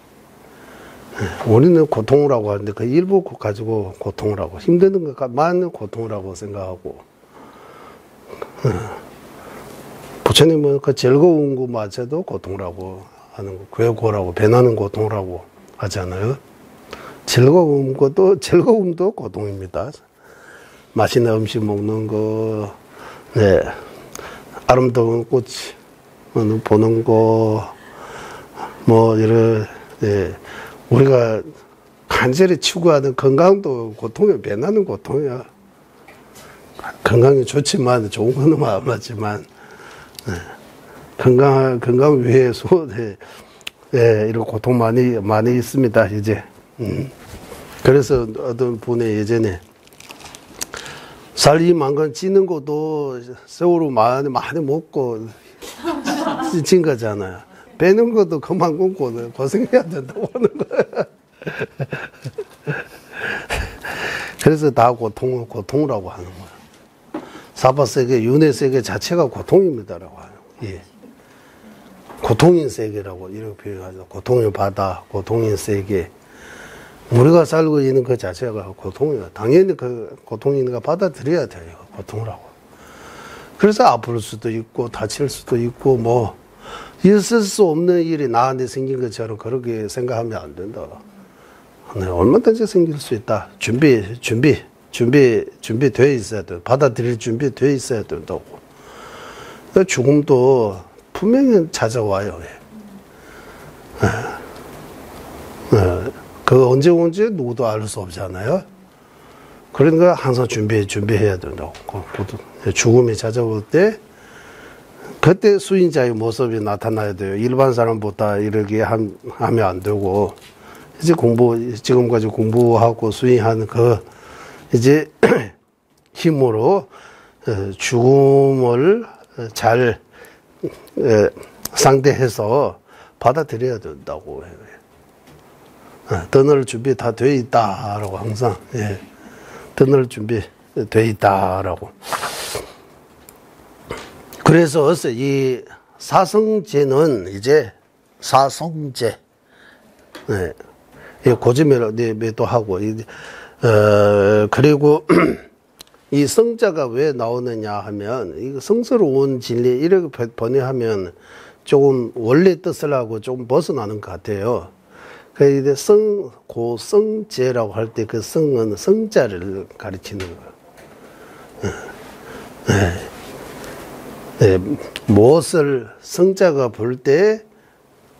우리는 고통이라고 하는데 그 일부 가지고 고통이라고, 힘드는 것만 고통이라고 생각하고, 부처님은 그 즐거운 것마저도 고통이라고 하는 거, 괴고라고, 배나는 고통이라고 하잖아요. 즐거움도 고통입니다. 맛있는 음식 먹는 거, 네. 아름다운 꽃 보는 거, 뭐, 네. 우리가 간절히 추구하는 건강도 고통이야. 배나는 고통이야. 건강이 좋지만, 좋은 거는 안 맞지만, 네. 건강 위해서, 네. 네, 이런 고통 많이 있습니다, 이제. 그래서 어떤 분의 예전에, 살 2만 찌는 것도 세월호 많이 먹고 찐 거잖아요. 빼는 것도 그만 굶고 고생해야 된다고 하는 거야. 그래서 다 고통이라고 하는 거야. 사바세계, 윤회세계 자체가 고통입니다라고 하는 거야. 예. 고통인 세계라고 이렇게 표현하죠. 고통의 바다, 고통인 세계. 우리가 살고 있는 그 자체가 고통이야. 당연히 그 고통이니까 받아들여야 돼요. 고통이라고. 그래서 아플 수도 있고, 다칠 수도 있고, 뭐, 있을 수 없는 일이 나한테 생긴 것처럼 그렇게 생각하면 안 된다. 네, 얼마든지 생길 수 있다. 준비되어 있어야 돼. 받아들일 준비되어 있어야 된다고. 죽음도 분명히 찾아와요. 그 그 언제 온지 누구도 알 수 없잖아요. 그러니까 항상 준비해야 된다고. 죽음이 찾아올 때, 그때 수인자의 모습이 나타나야 돼요. 일반 사람보다 이렇게 하면 안 되고, 이제 지금까지 공부하고 수행하는 이제 힘으로 죽음을 잘 상대해서 받아들여야 된다고 해요. 떠날 준비 다 돼 있다라고 항상, 예. 떠날 준비 돼 있다라고. 그래서 이 사성제는 이제 사성제, 예. 고지매도 하고, 그리고 이 성자가 왜 나오느냐 하면, 이거 성스러운 진리, 이렇게 번역하면 조금 원래 뜻을 하고 조금 벗어나는 것 같아요. 그 고성제라고 할 때 그 성은 성자를 가르치는 거예요. 네. 무엇을 성자가 볼 때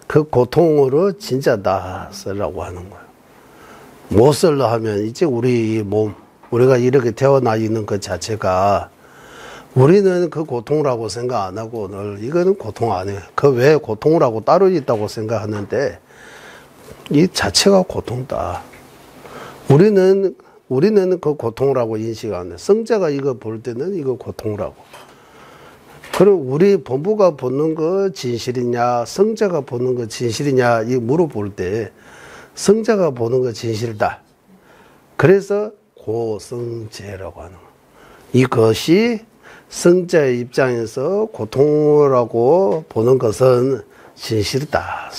그 고통으로 진짜 나서라고 하는 거예요. 무엇을 하면 이제 우리 몸, 우리가 이렇게 태어나 있는 것 자체가 우리는 그 고통이라고 생각 안 하고 늘 이거는 고통 아니에요. 그 외에 고통이라고 따로 있다고 생각하는데 이 자체가 고통이다. 우리는 그 고통이라고 인식 안 해. 성자가 이거 볼 때는 이거 고통이라고. 그리고 우리 본부가 보는 거 진실이냐, 성자가 보는 거 진실이냐, 이 물어볼 때 성자가 보는 거 진실이다. 그래서 고성제라고 하는 거예요. 이것이 성자의 입장에서 고통이라고 보는 것은 진실이다.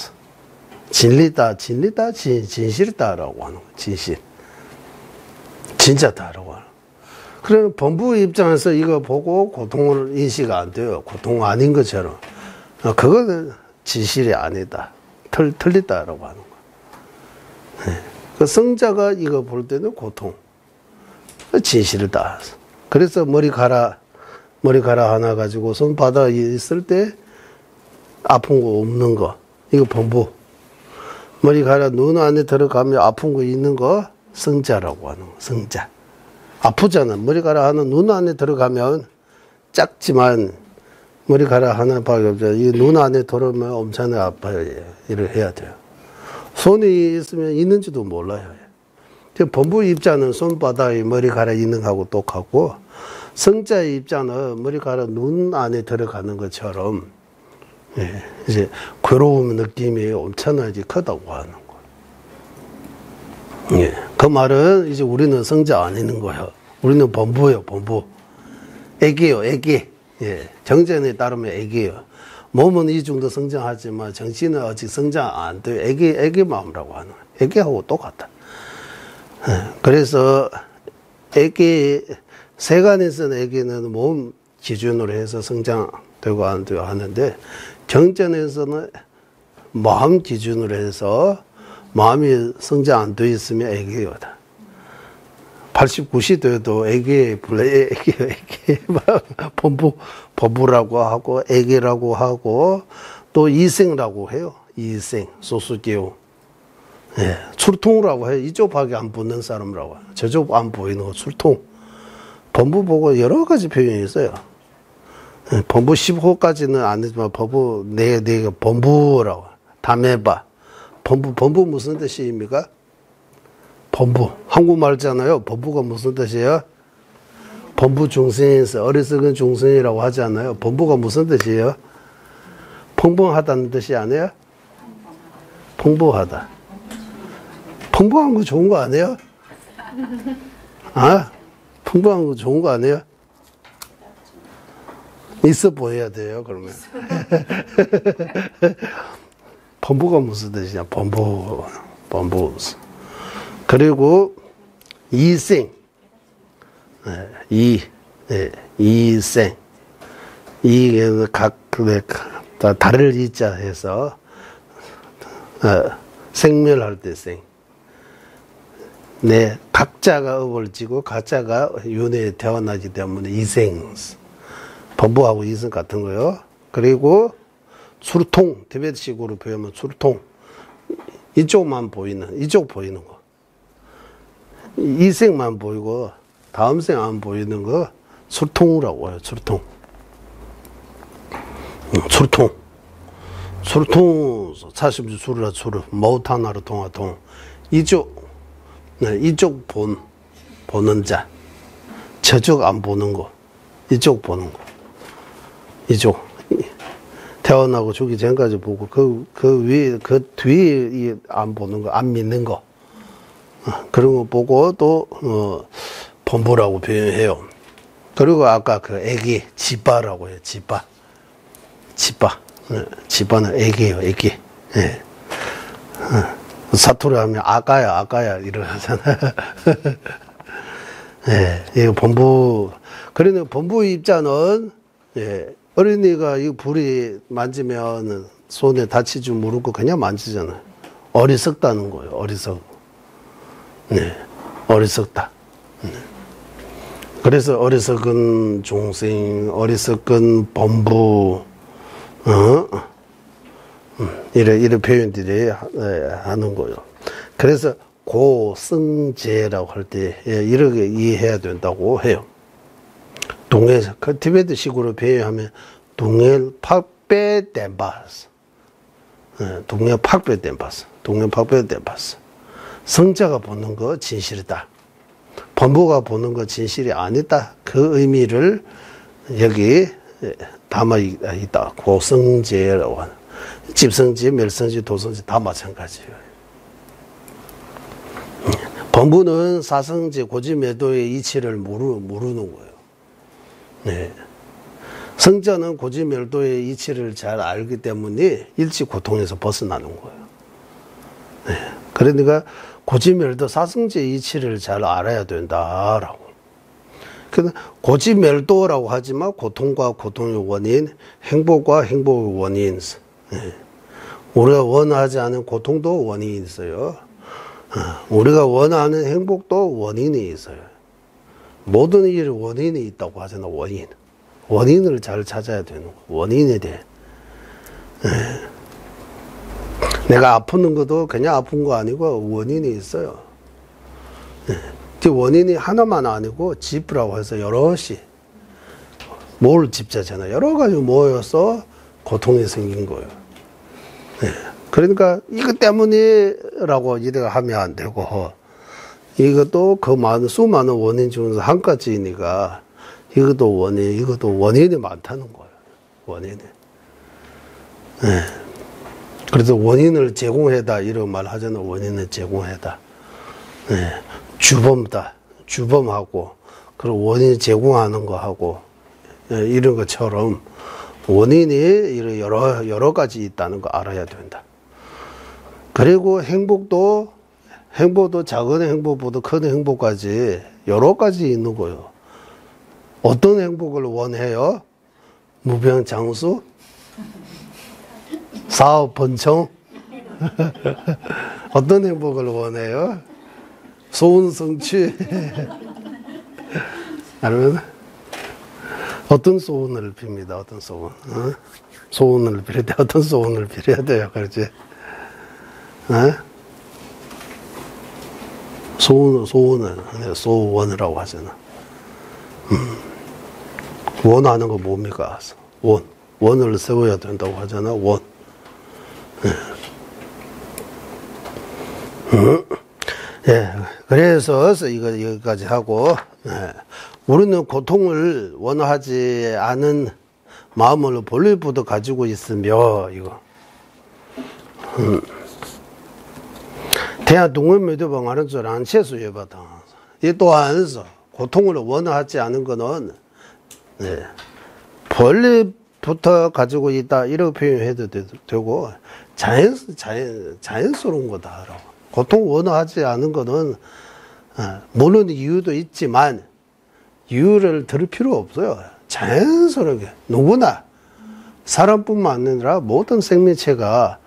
진리다, 진실이다라고 하는 거예요. 진실. 진짜다라고 하는 거예요. 그러면 본부 입장에서 이거 보고 고통을 인식 안 돼요. 고통 아닌 것처럼. 그거는 진실이 아니다. 틀리다라고 하는 거예요. 그 성자가 이거 볼 때는 고통. 진실이다. 그래서 머리카락 하나 가지고 손바닥에 있을 때 아픈 거 없는 거. 이거 본부. 머리카락 눈 안에 들어가면 아픈 거 있는 거 성자라고 하는 거. 성자. 아프잖아. 머리카락 하나 눈 안에 들어가면 작지만 머리카락 하나밖에 없잖아. 이 눈 안에 들어오면 엄청나게 아파요. 이렇게 해야 돼요. 손이 있으면 있는지도 몰라요. 본부 입장은 손바닥에 머리카락 있는 거하고 똑같고, 성자의 입장은 머리카락 눈 안에 들어가는 것처럼, 예, 이제 괴로움 느낌이 엄청나게 크다고 하는 거예요. 예, 그 말은 이제 우리는 성자 아니는 거예요. 우리는 본부예요, 본부. 애기요, 애기. 예, 정전에 따르면 애기예요. 몸은 이 정도 성장하지만 정신은 아직 성장 안 돼요. 애기 마음이라고 하는 거예요. 애기하고 똑같다. 그래서 세간에서는 애기는 몸 기준으로 해서 성장되고 안 되고 하는데, 정전에서는 마음 기준으로 해서 마음이 성장 안 돼 있으면 애기거든. 80, 90이 돼도 애기 본부라고 하고 애기라고 하고 또 이생이라고 해요. 이생, 소수기호. 예, 출통이라고 해요. 이쪽밖에 안 붙는 사람이라고 해요. 저쪽 안 보이는 거 출통. 본부 보고 여러 가지 표현이 있어요. 예, 본부 10호까지는 안 되지만 본부 네 개 본부라고. 담해봐. 본부 무슨 뜻입니까? 본부. 한국말잖아요. 본부가 무슨 뜻이에요? 본부 중생에서 어리석은 중생이라고 하지 않아요? 본부가 무슨 뜻이에요? 평범하다는 뜻이 아니에요? 풍부하다. 풍부한 거 좋은 거 아니에요? 아? 풍부한 거 좋은 거 아니에요? 있어 보여야 돼요, 그러면. 본부가 무슨 뜻이냐? 본부. 그리고 이생. 이생. 이게 다를 이자 해서 생멸할 때 생. 네, 각자가 업을 지고 각자가 윤회에 태어나기 때문에 이생. 본부하고 이생 같은 거요. 그리고 술통, 티베트식으로 표현하면 술통. 이쪽만 보이는, 이쪽 보이는 거. 이 색만 보이고 다음 색 안 보이는 거 술통이라고 해요. 술통. 술통. 술통, 사실 술이라 술을, 모타나로 통화통. 이쪽, 네, 이쪽 보는 자. 저쪽 안 보는 거. 이쪽 보는 거. 이쪽. 태어나고 죽기 전까지 보고, 그 뒤에 안 보는 거, 안 믿는 거. 그런 거 보고 또, 본부라고 표현해요. 그리고 아까 그 애기, 지바라고 해요. 지바. 지바는 애기예요, 애기. 예. 사투리 하면 아까야, 이러잖아요. 예, 이거 본부. 그러니 본부 입자는, 예, 어린이가 이 불이 만지면 손에 다치지 모르고 그냥 만지잖아요. 어리석다는 거예요, 어리석. 네, 어리석다. 네. 그래서 어리석은 중생, 어리석은 본부, 이런 표현들이 하는 거예요. 그래서 고성제라고 할 때 이렇게 이해해야 된다고 해요. 동해, 그 티베트식으로 표현하면 동해 팍배덴바스. 동해 팍배덴바스. 동해 팍배덴바스. 성자가 보는 거 진실이다. 본부가 보는 거 진실이 아니다. 그 의미를 여기 담아 있다. 고성제라고 하는. 집성지, 멸성지, 도성지 다 마찬가지예요. 본부는 사성지, 고지매도의 이치를 모르는 거예요. 네. 성자는 고지멸도의 이치를 잘 알기 때문에 일찍 고통에서 벗어나는 거예요. 네. 그러니까 고지멸도 사성지의 이치를 잘 알아야 된다라고. 고지멸도라고 하지만 고통과 고통의 원인, 행복과 행복의 원인. 네. 우리가 원하지 않은 고통도 원인이 있어요. 우리가 원하는 행복도 원인이 있어요. 모든 일에 원인이 있다고 하잖아, 원인. 원인을 잘 찾아야 되는 거야. 원인에 대해. 네. 내가 아프는 것도 그냥 아픈 거 아니고 원인이 있어요. 네. 그 원인이 하나만 아니고 집이라고 해서 여럿이 뭘 집자잖아. 여러 가지 모여서 고통이 생긴 거예요. 네. 그러니까 이것 때문이라고 이래가 하면 안 되고 이것도 그 많은 수많은 원인 중에서 한 가지니까 이것도 원인이 많다는 거예요. 원인이. 네. 그래서 원인을 제공해다 이런 말 하잖아. 원인을 제공해다. 네. 주범다. 주범하고 그리고 원인 제공하는 거 하고 이런 것처럼 원인이 여러 가지 있다는 거 알아야 된다. 그리고 행복도 작은 행복보다 큰 행복까지 여러 가지 있는 거예요. 어떤 행복을 원해요? 무병장수? 사업 번창? 어떤 행복을 원해요? 소원 성취? 아니면 어떤 소원을 빕니다. 어떤 소원? 소원을 빌릴 때 어떤 소원을 빌어야 돼요? 그렇지? 소원이라고 하잖아. 원하는 거 뭡니까? 원을 세워야 된다고 하잖아. 원. 예, 그래서 이거 여기까지 하고, 우리는 고통을 원하지 않은 마음을 본래부터 가지고 있으며, 이거. 대한 동원매도 방하는 줄 안 채수해봐다. 이 또한 고통을 원하지 않은 거는, 본래부터 가지고 있다, 이렇게 표현해도 되고, 자연스러운 거다라고. 고통 원하지 않은 거는, 물론 이유도 있지만, 이유를 들을 필요 없어요. 자연스럽게, 누구나, 사람뿐만 아니라 모든 생명체가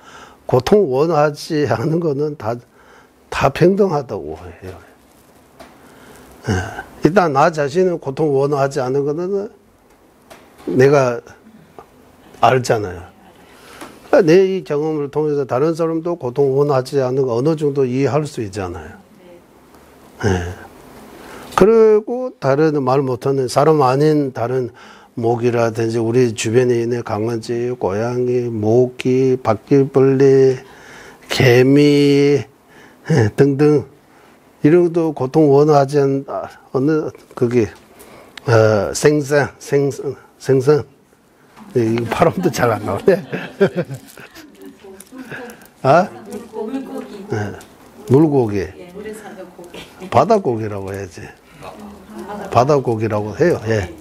고통 원하지 않은 거는 다 평등하다고 해요. 일단 나 자신은 고통 원하지 않은 거는 내가 알잖아요. 내 이 경험을 통해서 다른 사람도 고통 원하지 않는 거 어느 정도 이해할 수 있잖아요. 네. 그리고 다른 말 못하는 사람 아닌 다른 모기라든지 우리 주변에 있는 강아지, 고양이, 모기, 바퀴벌레, 개미 등등 이런 것도 고통 원하지 않는 어느 그게 생선 이 발음도 잘 안 나오네. 아? 네. 물고기. 바다고기라고 해야지. 바다고기라고 해요. 예.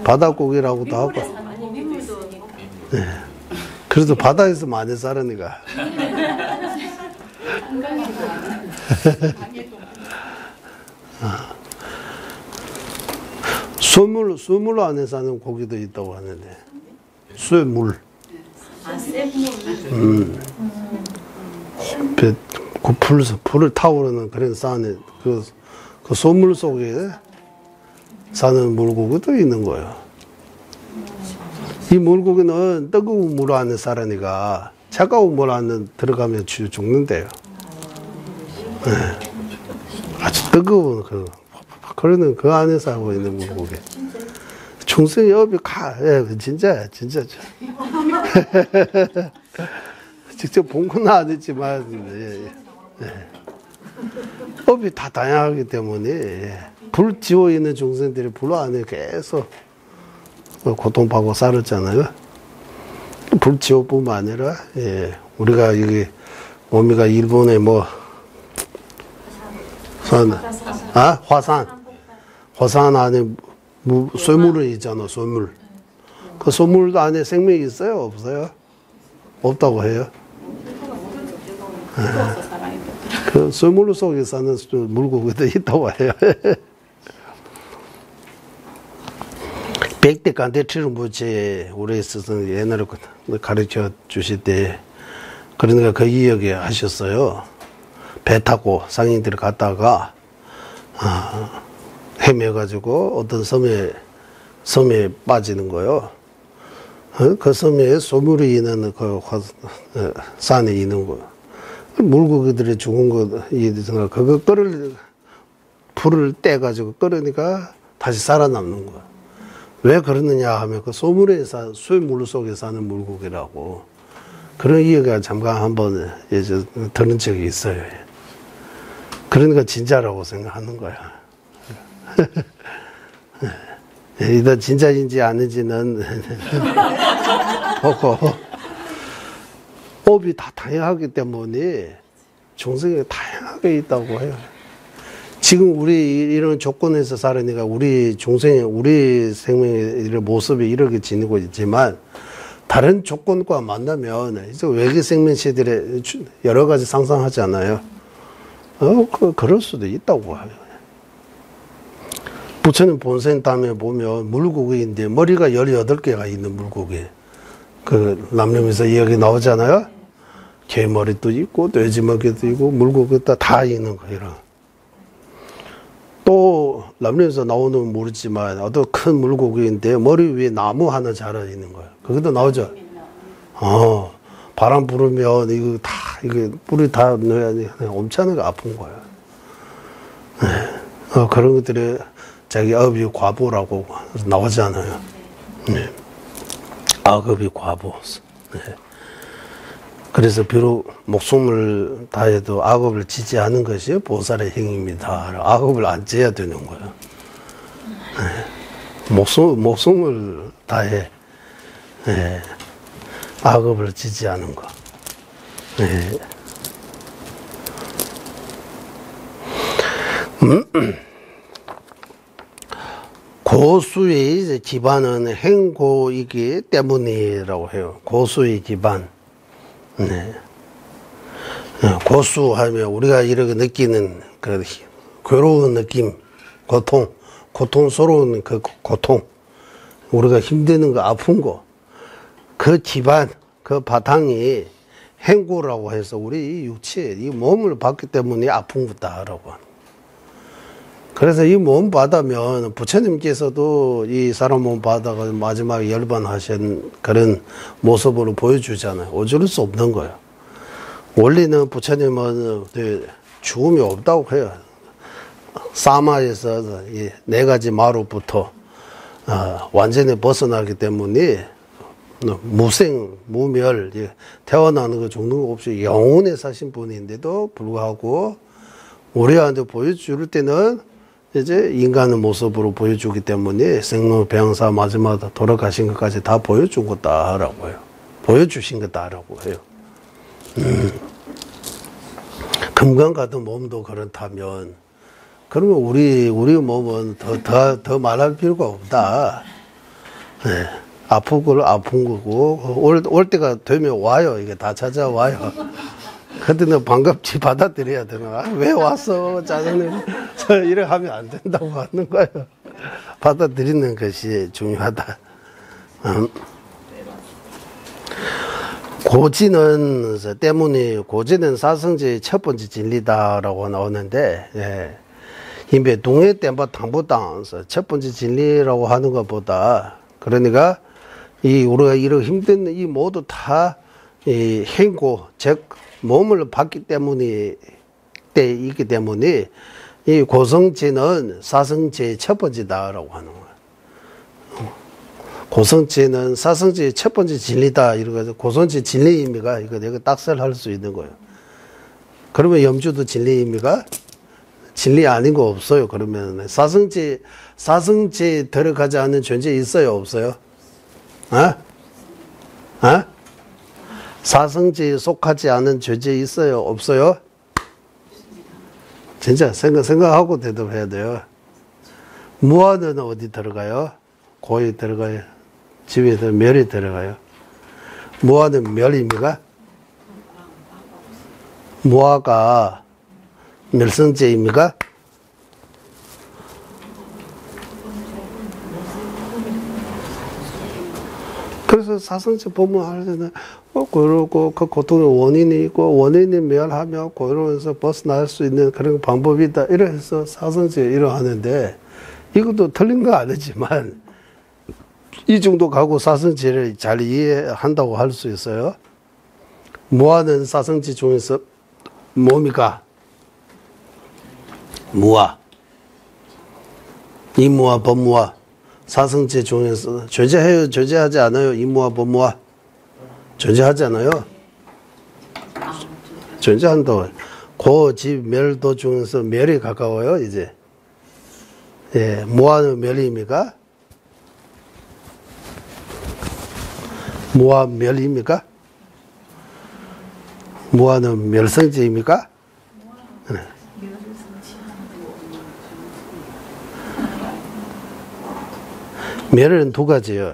바다고기라고도 하고. 네. 그래도 바다에서 많이 살으니까. 쇠물 안에 사는 고기도 있다고 하는데. 쇠물. 불을 타오르는 그런 산에, 그 쇠물 속에 사는 물고기도 있는 거예요. 이 물고기는 뜨거운 물 안에 살으니까 차가운 물 안에 들어가면 죽는데요. 네. 아주 뜨거운 그러는 그 안에 살고 있는 물고기. 중성의 업이 진짜야. 직접 본 건 아니지만, 업이 다 다양하기 때문에, 불 지워 있는 중생들이 불 안에 계속 고통받고 살았잖아요. 불 지워뿐만 아니라, 우리가 이게, 몸이가 일본에 화산 안에 쇠물이 있잖아, 쇠물. 그 쇠물 안에 생명이 있어요? 없어요? 없다고 해요? 그 쇠물 속에 사는 물고기도 있다고 해요. 백대간대 트름부지 우리 스승 옛날에 가르쳐 주실 때 그러니까 그 이야기 하셨어요. 배 타고 상인들이 갔다가 헤매가지고 어떤 섬에 빠지는 거요. 그 섬에 소물이 있는 산에 있는 거. 물고기들이 죽은 거, 그거 불을 떼가지고 끓으니까 다시 살아남는 거야. 왜 그러느냐 하면 그 쇠물 속에 사는 물고기라고. 그런 이야기가 잠깐 한번 예전 들은 적이 있어요. 그러니까 진짜라고 생각하는 거야. 이거 진짜인지 아닌지는 보고 업이 다 다양하기 때문에 중생이 다양하게 있다고 해요. 지금 우리 이런 조건에서 살으니까 우리 중생이 우리 생명의 모습이 이렇게 지니고 있지만 다른 조건과 만나면 이제 외계 생명체들의 여러 가지 상상하잖아요. 그럴 수도 있다고 해요. 부처님 본생담에 보면 물고기인데 머리가 18개가 있는 물고기. 그 남념에서 이야기 나오잖아요. 개머리도 있고 돼지머리도 있고 물고기도 다 있는 거예요. 또 남념에서 나오는 모르지만 어떤 큰 물고기인데 머리 위에 나무 하나 자라 있는 거예요. 그것도 나오죠. 바람 불으면 이거 뿌리 다 넣어야 엄청나게 아픈 거예요. 그런 것들이 자기 업이 과보라고 나오잖아요. 악업이 과보. 그래서 비록 목숨을 다해도 악업을 지지 않은 것이 보살의 행위입니다. 악업을 안 지어야 되는 거예요. 목숨을 다해 악업을 지지 않은 거. 고수의 이제 기반은 행고이기 때문이라고 해요. 고수의 기반. 고수하면 우리가 이렇게 느끼는 그 괴로운 느낌, 고통스러운 그 고통, 우리가 힘드는 거, 아픈 거, 그 기반, 그 바탕이 행고라고 해서 우리 이 육체, 이 몸을 받기 때문에 아픈 거다라고. 그래서 이 몸 바다면 부처님께서도 이 사람 몸 바다가 마지막에 열반하신 그런 모습으로 보여주잖아요. 어쩔 수 없는 거예요. 원리는 부처님은 죽음이 없다고 해요. 사마에서 이 네 가지 마루부터 완전히 벗어나기 때문에 무생, 무멸, 태어나는 거 죽는 거 없이 영원히 사신 분인데도 불구하고 우리한테 보여줄 때는 이제 인간의 모습으로 보여주기 때문에 생로병사 마지막에 돌아가신 것까지 다 보여준 거다라고 해요. 보여주신 거다라고 해요. 금강 같은 몸도 그렇다면 그러면 우리 몸은 더 말할 필요가 없다. 네. 아픈 걸 아픈 거고 올 때가 되면 와요. 이게 다 찾아와요. 그때는 반갑지 받아들여야 되나? 왜 왔어? 짜증내. 이래 하면 안 된다고 하는 거예요. 받아들이는 것이 중요하다. 고지는 때문에 고지는 사성제의 첫 번째 진리다라고 나오는데, 예. 인베 동해 땜바 당보당서 첫 번째 진리라고 하는 것보다 그러니까 이 우리가 이런 힘든 이 모두 다 이 행고 즉 몸을 받기 때문에 때 있기 때문에 이 고성지는 사성제의 첫 번째다라고 하는 거예요. 고성지는 사성제의 첫 번째 진리다 이러고 고성지 진리 의미가 이거 내가 딱설할 수 있는 거예요. 그러면 염주도 진리 의미가 진리 아닌 거 없어요. 그러면 사성제 들어가지 않는 존재 있어요, 없어요? 사성제에 속하지 않은 존재 있어요, 없어요? 진짜 생각하고 대답해야 돼요. 무아는 어디 들어가요? 고에 들어가요. 집에서 멸이 들어가요. 무아는 멸입니까? 무아가 멸성제입니까? 그래서 사성제 보면 할 때는 그러고 그 고통의 원인이 있고 원인이 멸하며 그러면서 벗어날 수 있는 그런 방법이다. 이래서 사성제 이러하는데 이것도 틀린 거 아니지만 이 정도 가고 사성제를 잘 이해한다고 할 수 있어요. 무아는 사성제 중에서 뭡니까? 무아. 이무아, 법무아. 사성제 중에서 존재해요, 존재하지 않아요? 이무아, 법무아. 존재하지 않아요? 존재한다고. 고집 멸도 중에서 멸이 가까워요, 이제. 예, 무아는 멸입니까? 무아 멸입니까? 무아는 멸성제입니까? 네. 멸은 두 가지예요.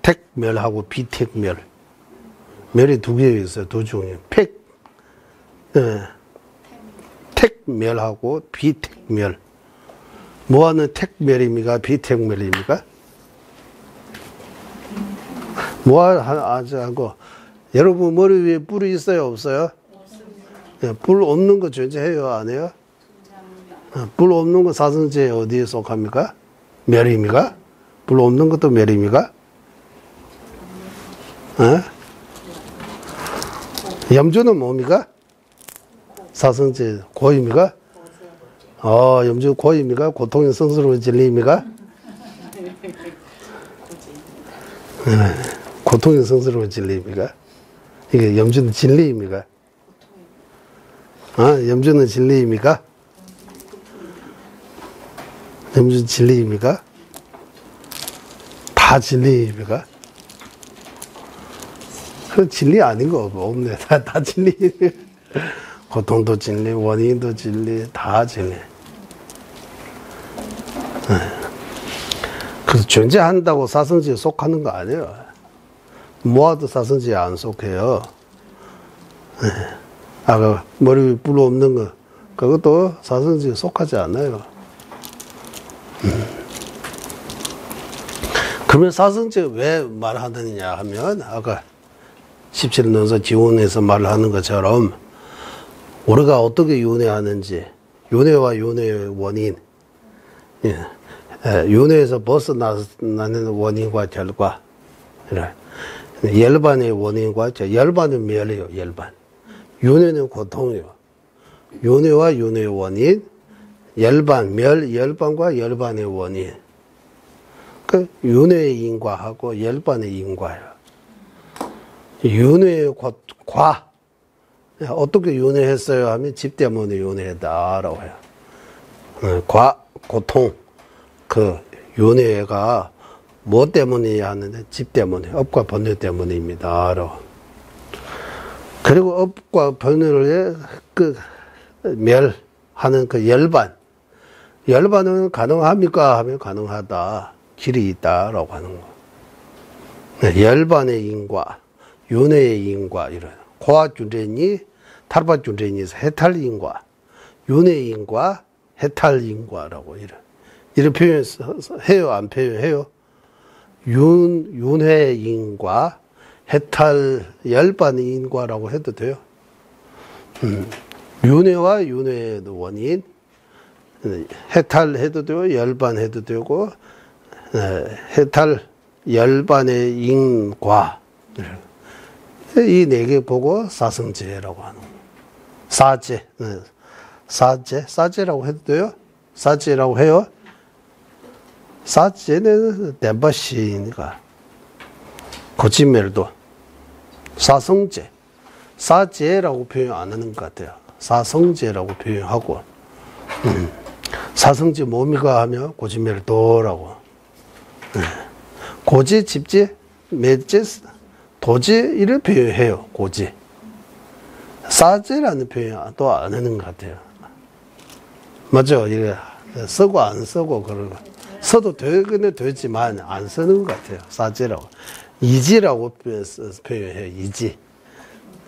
택멸하고 비택멸. 멸이 두 개 있어요. 두 종류. 택멸하고 비택멸. 무아는 택멸입니까? 비택멸입니까? 무아하지 않고 여러분 머리 위에 뿔이 있어요? 없어요? 예, 뿔 없는 거 존재해요? 안 해요? 뿔 없는 거 사성제 어디에 속합니까? 멸입니까? 뿔 없는 것도 멸입니까? 염주는 뭡니까? 사성제 고입니까? 염주 고입니까? 고통의 성스러운 진리입니까? 고통의 성스러운 진리입니까? 이게 염주는 진리입니까? 염주는 진리입니까? 염주는 진리입니까? 다 진리입니까? 그 진리 아닌 거 없네. 다 진리. 고통도 진리, 원인도 진리, 다 진리. 그래서 존재한다고 사성제에 속하는 거 아니에요. 무아도 사성제에 안 속해요. 아까 머리 위에 뿔 없는 거, 그것도 사성제에 속하지 않아요. 그러면 사성제 왜 말하느냐 하면 아까 17논서 지원에서 말하는 것처럼 우리가 어떻게 윤회하는지 윤회와 윤회의 원인 윤회에서 벗어나는 원인과 결과. 열반의 원인과 열반은 멸이에요. 열반. 윤회는 고통이요. 윤회와 윤회의 원인, 열반, 열반과 열반의 원인. 그 윤회의 인과하고 열반의 인과예요. 윤회의 과. 어떻게 윤회했어요 하면 집 때문에 윤회했다라고 해요. 고통. 그 윤회가 뭐 때문이냐 하는데 집 때문에, 업과 번뇌 때문입니다. 그리고 업과 번뇌를 멸하는 그 열반. 열반은 가능합니까? 하면 가능하다. 길이 있다라고 하는 거. 열반의 인과, 윤회의 인과, 이런. 고아준례니, 탈바준례니에서 해탈인과, 윤회의 인과, 해탈인과라고 이런 표현 해요? 안 표현해요? 윤회인과 해탈 열반인과라고 해도 돼요. 윤회와 윤회의 원인, 해탈해도 되고 열반해도 되고 해탈 열반의 인과, 이 네 개 보고 사성제라고 하는 거예요. 사제라고 해도 돼요? 사제라고 해요? 사제는 덴바시니까 고치멜도 사성제, 사제라고 표현 안 하는 것 같아요. 사성제라고 표현하고, 사성제 뭡니까 하면 고치멜도라고. 고지, 집지, 맺지, 도지 이를 표현해요. 고지. 사제라는 표현 또 안 하는 것 같아요. 맞죠? 이게 쓰고 안 쓰고 그러고. 써도 되지만 안 쓰는 것 같아요. 사제라고. 이지라고 표현해요. 이지.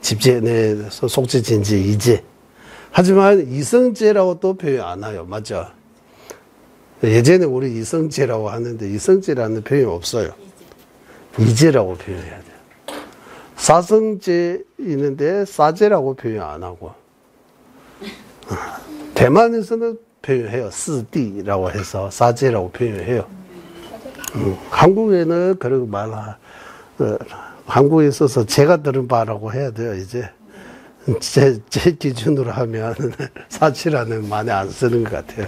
집제, 속지진지 이지. 하지만 이성제라고 또 표현 안 해요. 맞죠? 예전에 우리 이성제라고 하는데 이성제라는 표현이 없어요. 이제라고 표현해야 돼요. 사성제 있는데 사제라고 표현 안 하고. 대만에서는 표현해요. 스디라고 해서 사제라고 표현해요. 한국에는 그런 한국에 있어서 제가 들은 바라고 해야 돼요. 이제 제 기준으로 하면 사치라는 많이 안 쓰는 것 같아요.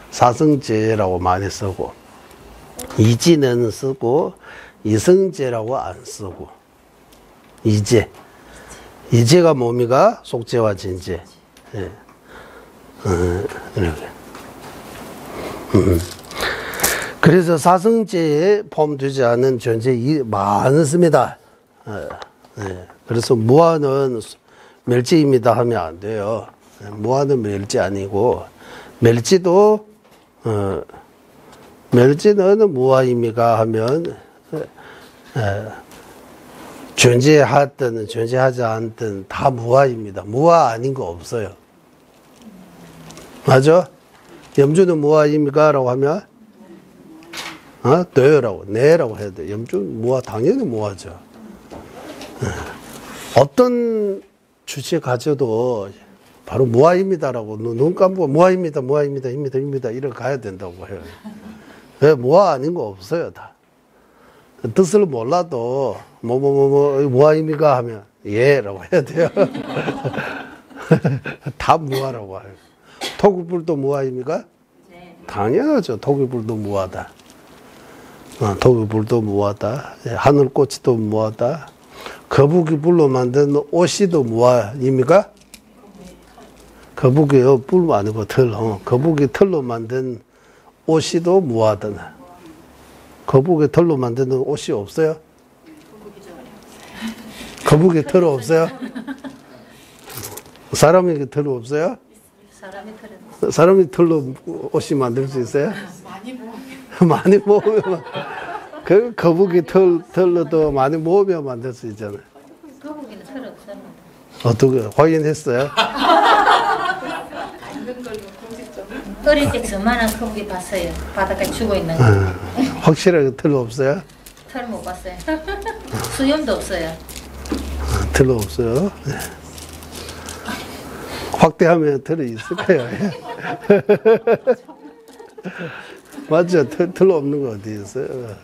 사성제라고 많이 쓰고, 이지는 쓰고 이성제라고 안 쓰고. 이제가 뭡니까? 속제와 진제. 예. 이렇게. 그래서 사성제에 포함되지 않은 존재 많습니다. 그래서 무아는 멸지입니다 하면 안 돼요. 무아는 멸지 아니고, 멸지도 멸지는 무아입니까 하면 존재하든 존재하지 않든 다 무아입니다. 무아 아닌 거 없어요. 맞아? 염주는 무아입니까? 라고 하면 돼요라고, 네라고 해야 돼. 염주는 무아, 당연히 무아죠. 어떤 주체 가져도 바로 무아입니다라고 눈 감고 무아입니다, 무아입니다, 입니다 이렇게 가야 된다고 해요. 왜 무아 아닌 거 없어요, 다. 뜻을 몰라도 무아입니까 하면 예라고 해야 돼요. 다 무아라고 해요. 토기불도 무아입니까? 네. 당연하죠. 토기불도 무아다. 토기불도 무아다. 하늘꽃이도 무아다. 거북이불로 만든 옷이도 무아입니까? 거북이요, 뿔 아니고 털. 거북이 털로 만든 옷이도 무아다. 거북이 털로 만드는 옷이 없어요? 거북이 털 없어요? 사람이 털 없어요? 사람이 털로 옷이 만들 수 있어요? 많이 모으면 그 거북이 털로도 많이 모으면 만들 수 있잖아요. 거북이는 털 없어요. 어떻게 확인했어요? 어릴 때 저만한 거북이 봤어요. 바닷가에 죽어 있는 거. 확실하게 털 없어요? 털 못 봤어요. 수염도 없어요. 털 없어요? 네. 확대하면 털이 있을 거예요. 맞죠? 털 없는 거 어디 있어요?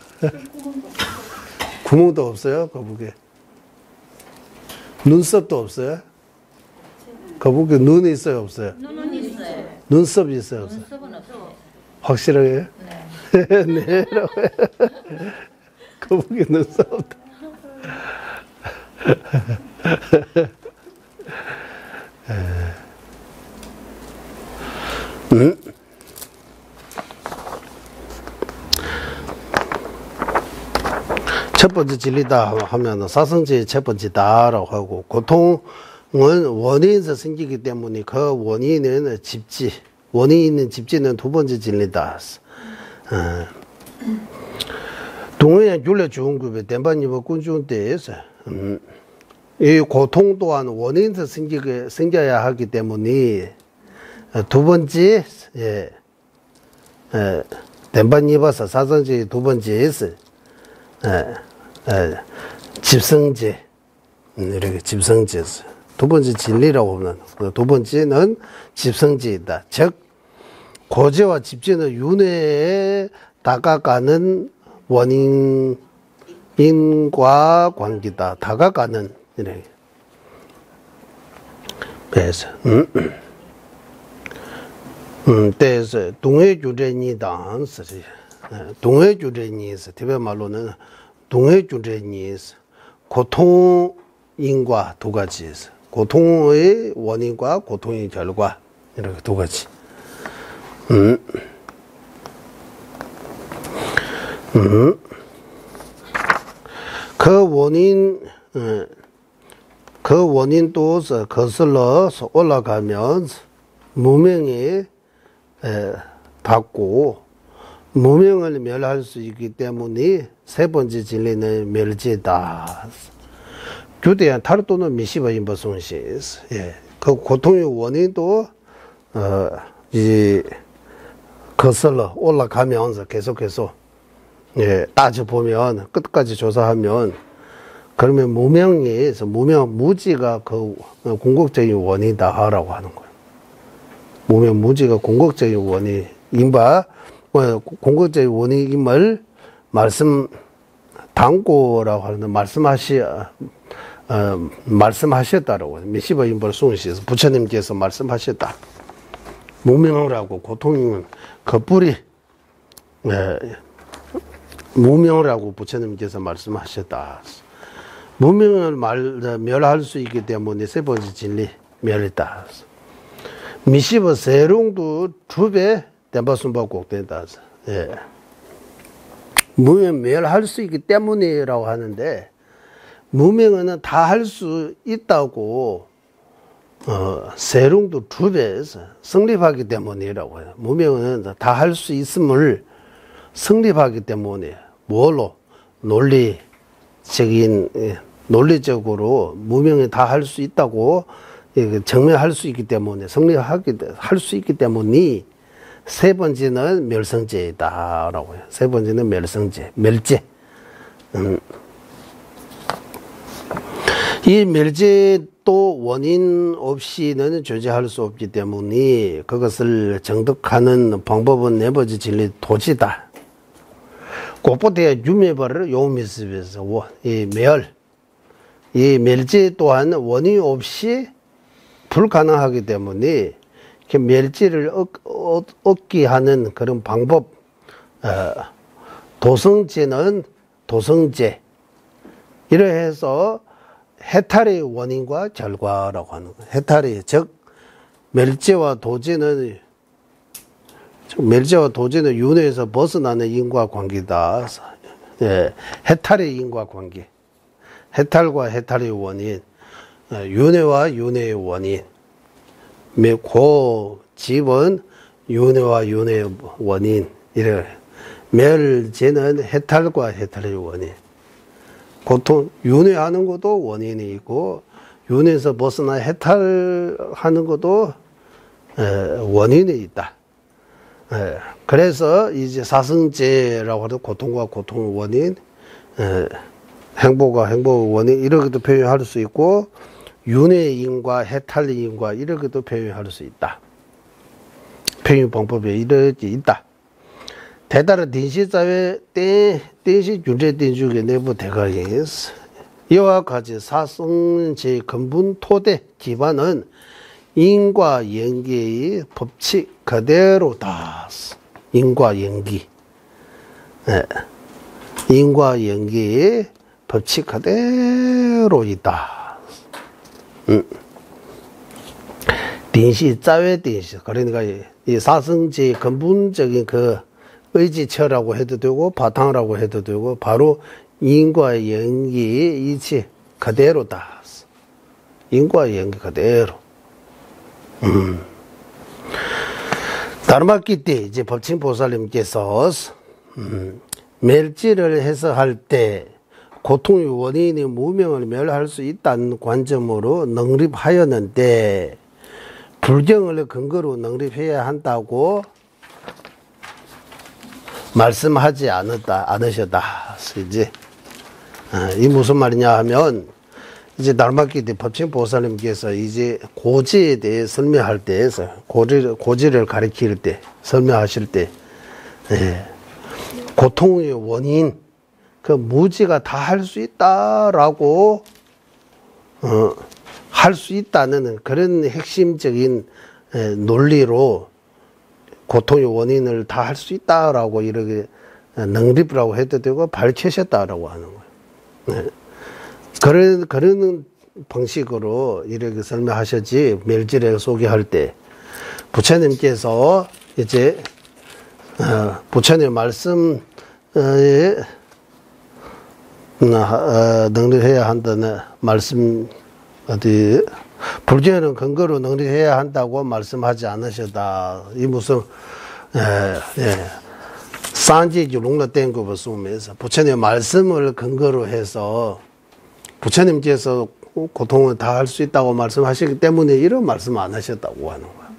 구멍도 없어요? 거북이. 눈썹도 없어요? 거북이 눈이 있어요? 없어요? 눈은 있어요. 눈썹이 있어요? 없어요? 눈썹은 없어요. 확실하게? 네. 네라고 해요. 거북이 눈썹 없다. 첫 번째 진리다 하면 사성제의 첫 번째다라고 하고, 고통은 원인에서 생기기 때문에 그 원인은 집지, 원인이 있는 집지는 두 번째 진리다. 동해안 귤레 중급의 대반입어 군중 때에서 이 고통 또한 원인에서 생겨야 하기 때문에 두 번째 대반입어서 사성제의 두 번째에서 집성제, 이렇게 집성제에서 두 번째 진리라고 하면 두 번째는 집성제이다. 즉 고제와 집제는 윤회에 다가가는 원인과 관계다. 다가가는 이렇게. 그래서 때에서 동해주례니다. 동해주례니에서 대변 말로는 동해주례니에서 고통인과 두 가지에서 고통의 원인과 고통의 결과 이렇게 두 가지. 그 원인도 거슬러 올라가면서 무명에 닿고 무명을 멸할 수 있기 때문에 세 번째 진리는 멸제다. 규대한 타르토는 미시바인 버송시에서 그 고통의 원인도 거슬러 올라가면서 계속해서 따져보면 끝까지 조사하면 그러면 무명에서 무지가 그 궁극적인 원인이다라고 하는 거예요. 무지가 궁극적인 원인인바 궁극적인 원인임을 당고라고 하는데 말씀하셨다라고 미시바 인벌 숭시에서 부처님께서 말씀하셨다. 무명이라고 고통은 그 뿌리 무명이라고 부처님께서 말씀하셨다. 무명을 멸할 수 있기 때문에 세 번째 진리 멸했다. 미시바 세롱도 두배 덴바순바 꼭 된다. 무명 멸할 수 있기 때문이라고 하는데 무명은 다 할 수 있다고 세롱도 두 배에서 성립하기 때문이라고 해요. 무명은 다 할 수 있음을 성립하기 때문에 뭘로 논리적으로 무명이 다 할 수 있다고 증명할 수 있기 때문에 할 수 있기 때문에 세 번째는 멸성제다라고 해요. 세 번째는 멸제. 이 멸제도 원인 없이는 존재할 수 없기 때문에 그것을 정득하는 방법은 네 번째 진리 도지다. 꽃보대야 유매벌을 요미습에서 이 멸제 또한 원인 없이 불가능하기 때문에 멸제를 얻게 하는 그런 방법, 도성제는 도성제 이러해서 해탈의 원인과 결과라고 하는 거예요. 해탈의 즉 멸제와 도제는 윤회에서 벗어나는 인과관계다. 해탈의 인과관계, 해탈과 해탈의 원인, 윤회와 윤회의 원인. 고 집은 윤회와 윤회의 원인. 이래 멸제는 해탈과 해탈의 원인. 고통 윤회하는 것도 원인이 있고 윤회에서 벗어나 해탈하는 것도 원인이 있다. 그래서 이제 사성제라고 하는 고통과 고통의 원인, 행복과 행복의 원인 이렇게도 표현할 수 있고 윤회의 인과 해탈의 인과 이렇게도 표현할 수 있다. 표현 방법에 이렇게 있다. 대다른 딘시자회 댄시 균제 딘주의 내부 대가리에서 이와 같이 사성제 근본 토대 기반은 인과 연기의 법칙 그대로다. 인과 연기. 네. 인과 연기의 법칙 그대로이다. 딘시 자외 딘시. 그러니까 이 사성제 근본적인 그 의지처라고 해도 되고 바탕이라고 해도 되고 바로 인과 연기의 이치 그대로다. 인과 연기 그대로. 다르마키 때 이제 법칭보살님께서 멸지를 해석할 때 고통의 원인이 무명을 멸할 수 있다는 관점으로 능립하였는데 불경을 근거로 능립해야 한다고 말씀하지 않으셨다. 이제 이 무슨 말이냐 하면 이제 날맞기 때 법칭보살님께서 이제 고지에 대해 설명할 때에서 고지를 가리킬 때 설명하실 때 고통의 원인 그 무지가 다 할 수 있다라고 할 수 있다는 그런 핵심적인 논리로 고통의 원인을 다 할 수 있다라고 이렇게 능립이라고 해도 되고 밝히셨다라고 하는 거예요. 그런 방식으로 이렇게 설명하셨지 멸지를 소개할 때 부처님께서 이제 부처님 말씀에 능력해야 한다는 말씀 어디 불교는 근거로 능력해야 한다고 말씀하지 않으셨다. 이 무슨 산지주 롱라땡급을 쓰면서 부처님 말씀을 근거로 해서 부처님께서 고통을 다 할 수 있다고 말씀하시기 때문에 이런 말씀 안 하셨다고 하는 거야.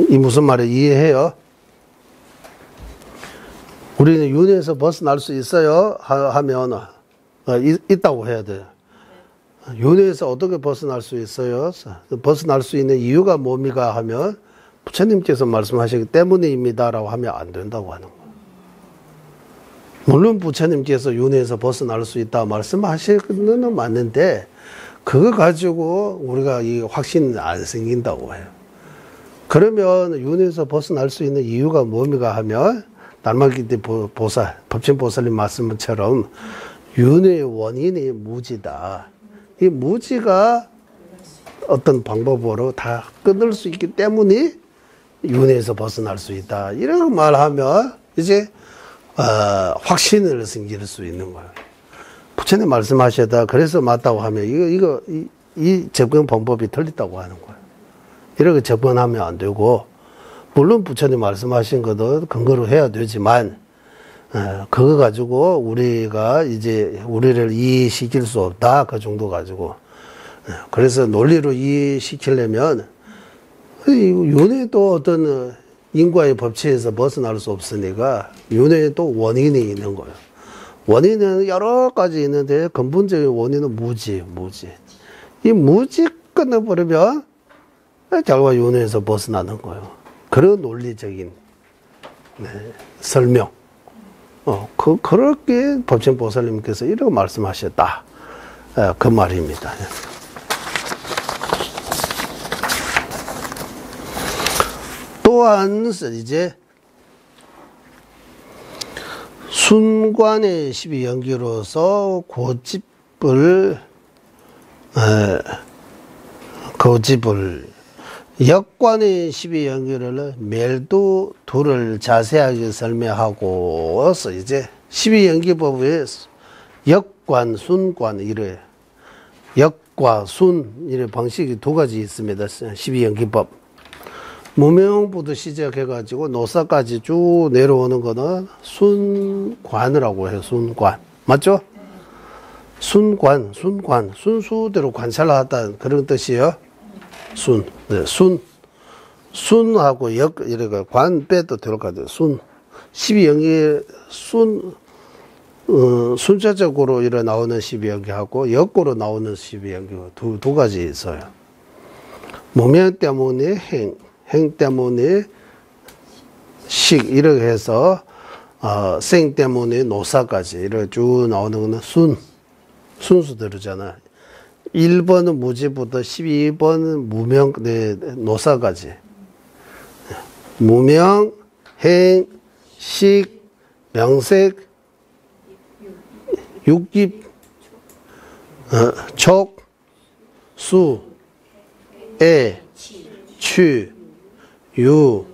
이 무슨 말을 이해해요? 우리는 윤회에서 벗어날 수 있어요? 하면 있다고 해야 돼요. 윤회에서 어떻게 벗어날 수 있어요? 벗어날 수 있는 이유가 뭡니까? 하면 부처님께서 말씀하시기 때문입니다라고 하면 안 된다고 하는 거예요. 물론 부처님께서 윤회에서 벗어날 수 있다 말씀하시는 맞는데 그거 가지고 우리가 이 확신 안 생긴다고 해요. 그러면 윤회에서 벗어날 수 있는 이유가 뭡니까? 하면 날마기 때 법신보살님 말씀처럼 윤회의 원인이 무지다. 이 무지가 어떤 방법으로 다 끊을 수 있기 때문에 윤회에서 벗어날 수 있다. 이런 말하면 이제 확신을 생길 수 있는 거예요. 부처님 말씀하셨다. 그래서 맞다고 하면 이 접근 방법이 틀리다고 하는 거예요. 이렇게 접근하면 안 되고 물론 부처님 말씀하신 것도 근거로 해야 되지만 그거 가지고 우리가 이제 우리를 이해시킬 수 없다. 그 정도 가지고 그래서 논리로 이해시키려면 윤회도 어떤 인과의 법칙에서 벗어날 수 없으니까 윤회에 또 원인이 있는 거예요. 원인은 여러 가지 있는데 근본적인 원인은 무지. 이 무지 끊어버리면 결과 윤회에서 벗어나는 거예요. 그런 논리적인 설명. 그렇게 법신보살님께서 이렇게 말씀하셨다. 그 말입니다. 또한 이제 순관의 12연기로서 고집을 역관의 12연기를 멸도 둘을 자세하게 설명하고 이제 12연기법의 역관, 순관 이래 역과 순 이래 방식이 두 가지 있습니다. 12연기법 무명부터 시작해가지고 노사까지 쭉 내려오는 거는 순관이라고 해요. 순관 맞죠? 순관 순수대로 관찰하다 그런 뜻이에요. 순하고 역 이렇게 관 빼도 들어가죠. 12연기 순차적으로 이래 나오는 12연기하고 역으로 나오는 12연기 두 가지 있어요. 무명 때문에 행 때문에 식 이렇게 해서 생 때문에 노사까지 이렇게 쭉 나오는 거는 순수대로잖아. 1번은 무지부터 12번은 무명, 노사까지. 무명, 행, 식, 명색, 육깁, 촉, 수, 애, 취, 유,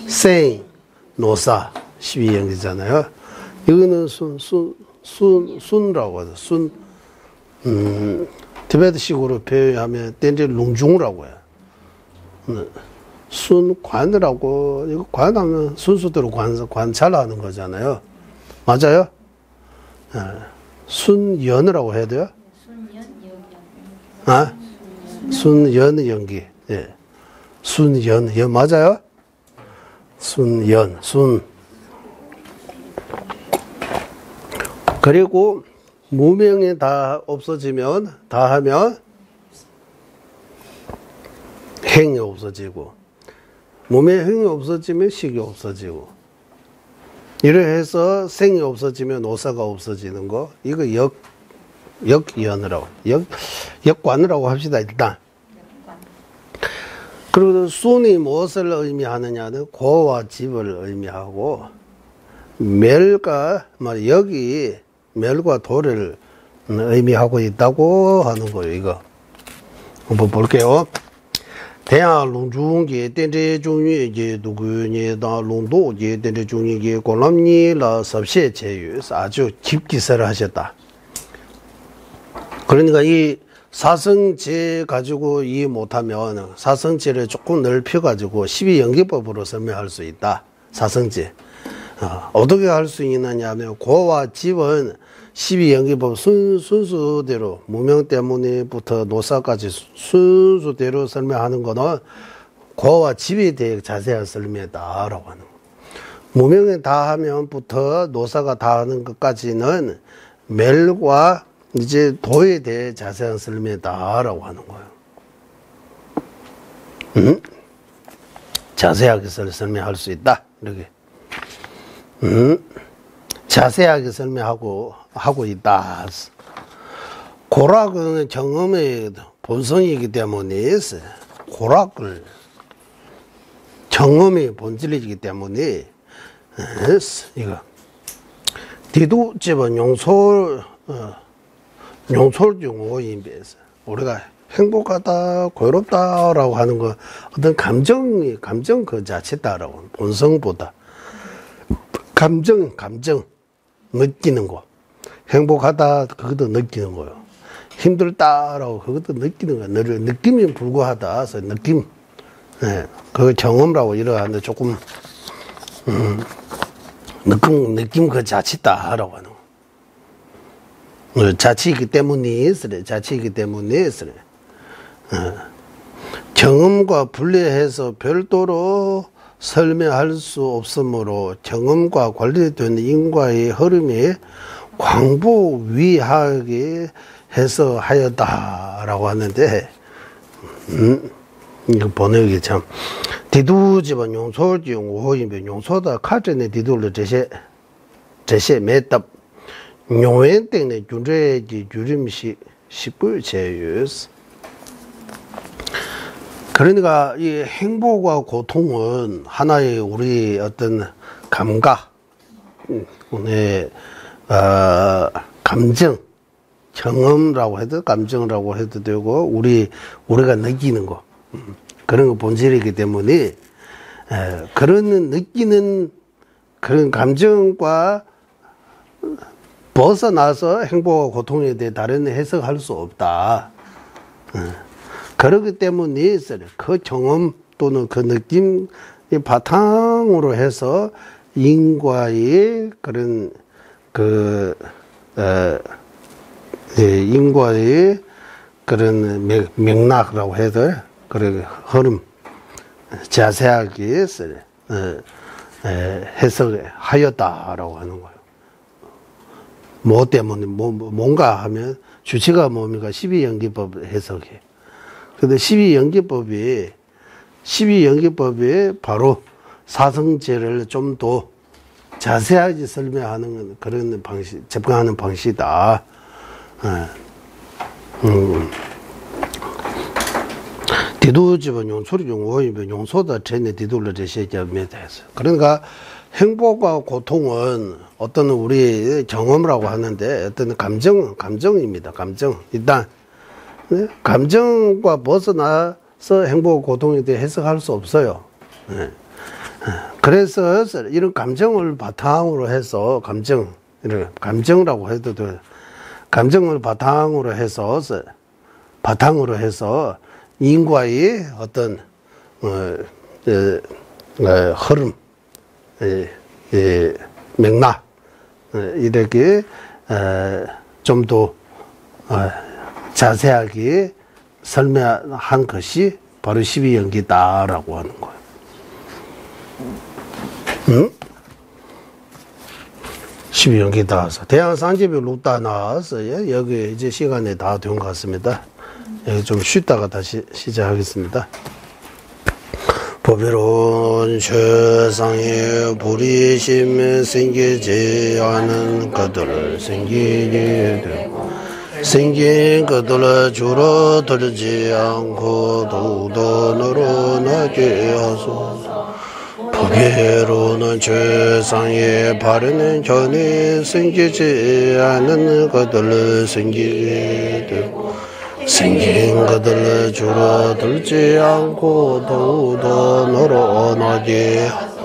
생, 노사 12연기잖아요. 이거는 순라고 하죠. 티베트식으로 표현하면 땐지 룽중이라고 해요. 순관이라고, 이거 관하면 순수대로 관찰하는 거잖아요. 맞아요? 순연이라고 해야 돼요? 순연 연기. 예. 순연, 연 맞아요? 순연, 그리고 무명이 다 없어지면, 다 하면 행이 없어지고, 무명 행이 없어지면 식이 없어지고, 이래 해서 생이 없어지면 노사가 없어지는 거, 이거 역연이라고, 역관이라고 합시다, 일단. 그리고 순이 무엇을 의미하느냐는 고와 집을 의미하고, 멸과, 여기 멸과 도를 의미하고 있다고 하는 거예요, 이거. 한번 볼게요. 대양 롱중계 덴제 중위계 누구니 다 롱도계 덴제 중위계 고람니라 섭세 제유 아주 깊기설을 하셨다. 그러니까 이 사성제 가지고 이해 못하면 사성제를 조금 넓혀가지고 12연기법으로 설명할 수 있다. 사성제. 어떻게 할 수 있느냐 하면 고와 집은 12연기법 순수대로 무명 때문에부터 노사까지 순수대로 설명하는 거는 고와 집에 대해 자세한 설명이다라고 하는 거. 무명에 다 하면부터 노사가 다 하는 것까지는 멸과 이제 도에 대해 자세한 설명이다라고 하는 거예요. 자세하게 설명할 수 있다. 이렇게. 자세하게 설명하고 있다. 고락은 경험의 본성이기 때문에 고락을 경험의 본질이기 때문에 이거 디도집은 용솔중오인배에서 우리가 행복하다, 괴롭다라고 하는 거 어떤 감정 그 자체다라고 본성보다 감정 느끼는 거. 행복하다 그것도 느끼는 거요. 힘들다라고 그것도 느끼는 거야. 느낌이 불구하다. 그래서 느낌. 네, 그 경험이라고 이러는데 조금 느낌 그 자체다라고 하는 거. 자치이기 때문에 경험과 분리해서 별도로 설명할 수 없으므로 경험과 관련된 인과의 흐름이 광부위하게 해서 하였다라고 하는데, 이거 번역이 참, 디두집은 용소지 용호이면 용소다 카전에 디두를 제시 매답 용wen 때문에 주제지 주림시 십불 제유스. 그러니까 이 행복과 고통은 하나의 우리 어떤 감각, 감정, 경험이라고 해도 감정이라고 해도 되고 우리가 느끼는 거 그런 거 본질이기 때문에 그런 느끼는 그런 감정과 벗어나서 행복과 고통에 대해 다른 해석할 수 없다. 그렇기 때문에 그 경험 또는 그 느낌이 바탕으로 해서 인과의 그런 인과의 그런 맥락이라고 해도 그런 흐름 자세하게 해석하였다라고 하는 거예요. 뭐 때문에 뭔가 하면 주체가 뭡니까? 12연기법 해석해. 근데 12연기법이 바로 사성제를 좀 더 자세하게 설명하는 그런 방식, 접근하는 방식이다. 디두집은 용소리 용어이면 용소다 전에 디두를 제시하자면서 그러니까 행복과 고통은 어떤 우리 경험이라고 하는데 어떤 감정입니다. 감정. 일단 감정과 벗어나서 행복 고통에 대해 해석할 수 없어요. 그래서 이런 감정을 바탕으로 해서 이런 감정이라고 해도 돼. 감정을 바탕으로 해서 인과의 어떤 흐름, 맥락 이렇게 좀 더 자세하게 설명한 것이 바로 12연기다라고 하는 거예요. 응? 12연기다. 대양 상집이 룩다 나왔어요. 여기 이제 시간이 다 된 것 같습니다. 여기 좀 쉬다가 다시 시작하겠습니다. 법이론 세상에 불이심 생기지 않은 것들을 생기게 되고 생긴 것들을 줄어들지 않고 더욱더 늘어나게 하소서. 법이로는 세상에 바르는 견이 생기지 않은 것들을 생기게 되고 생긴 것들을 줄어들지 않고 더욱더 늘어나게 하소서.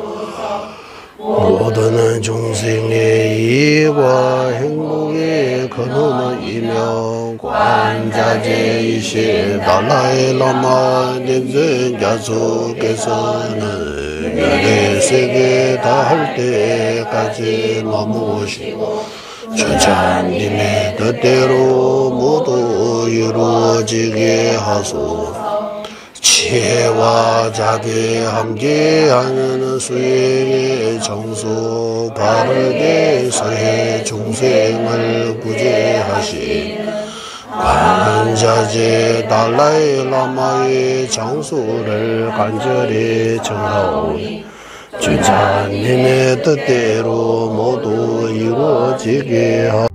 모든 중생의 이익과 행복의 근원이며 관자재이시 달라이라마 닉슨자수께서는 열애세계 다할 때까지 머무시고 천천님의 뜻대로 모두 이루어지게 하소서. 지혜와 자비 함께하는 수행의 정수 바르게 서해 중생을 구제하신 관자재 달라이라마의 장수를 간절히 청하오니 주자님의 뜻대로 모두 이루어지게 하소서.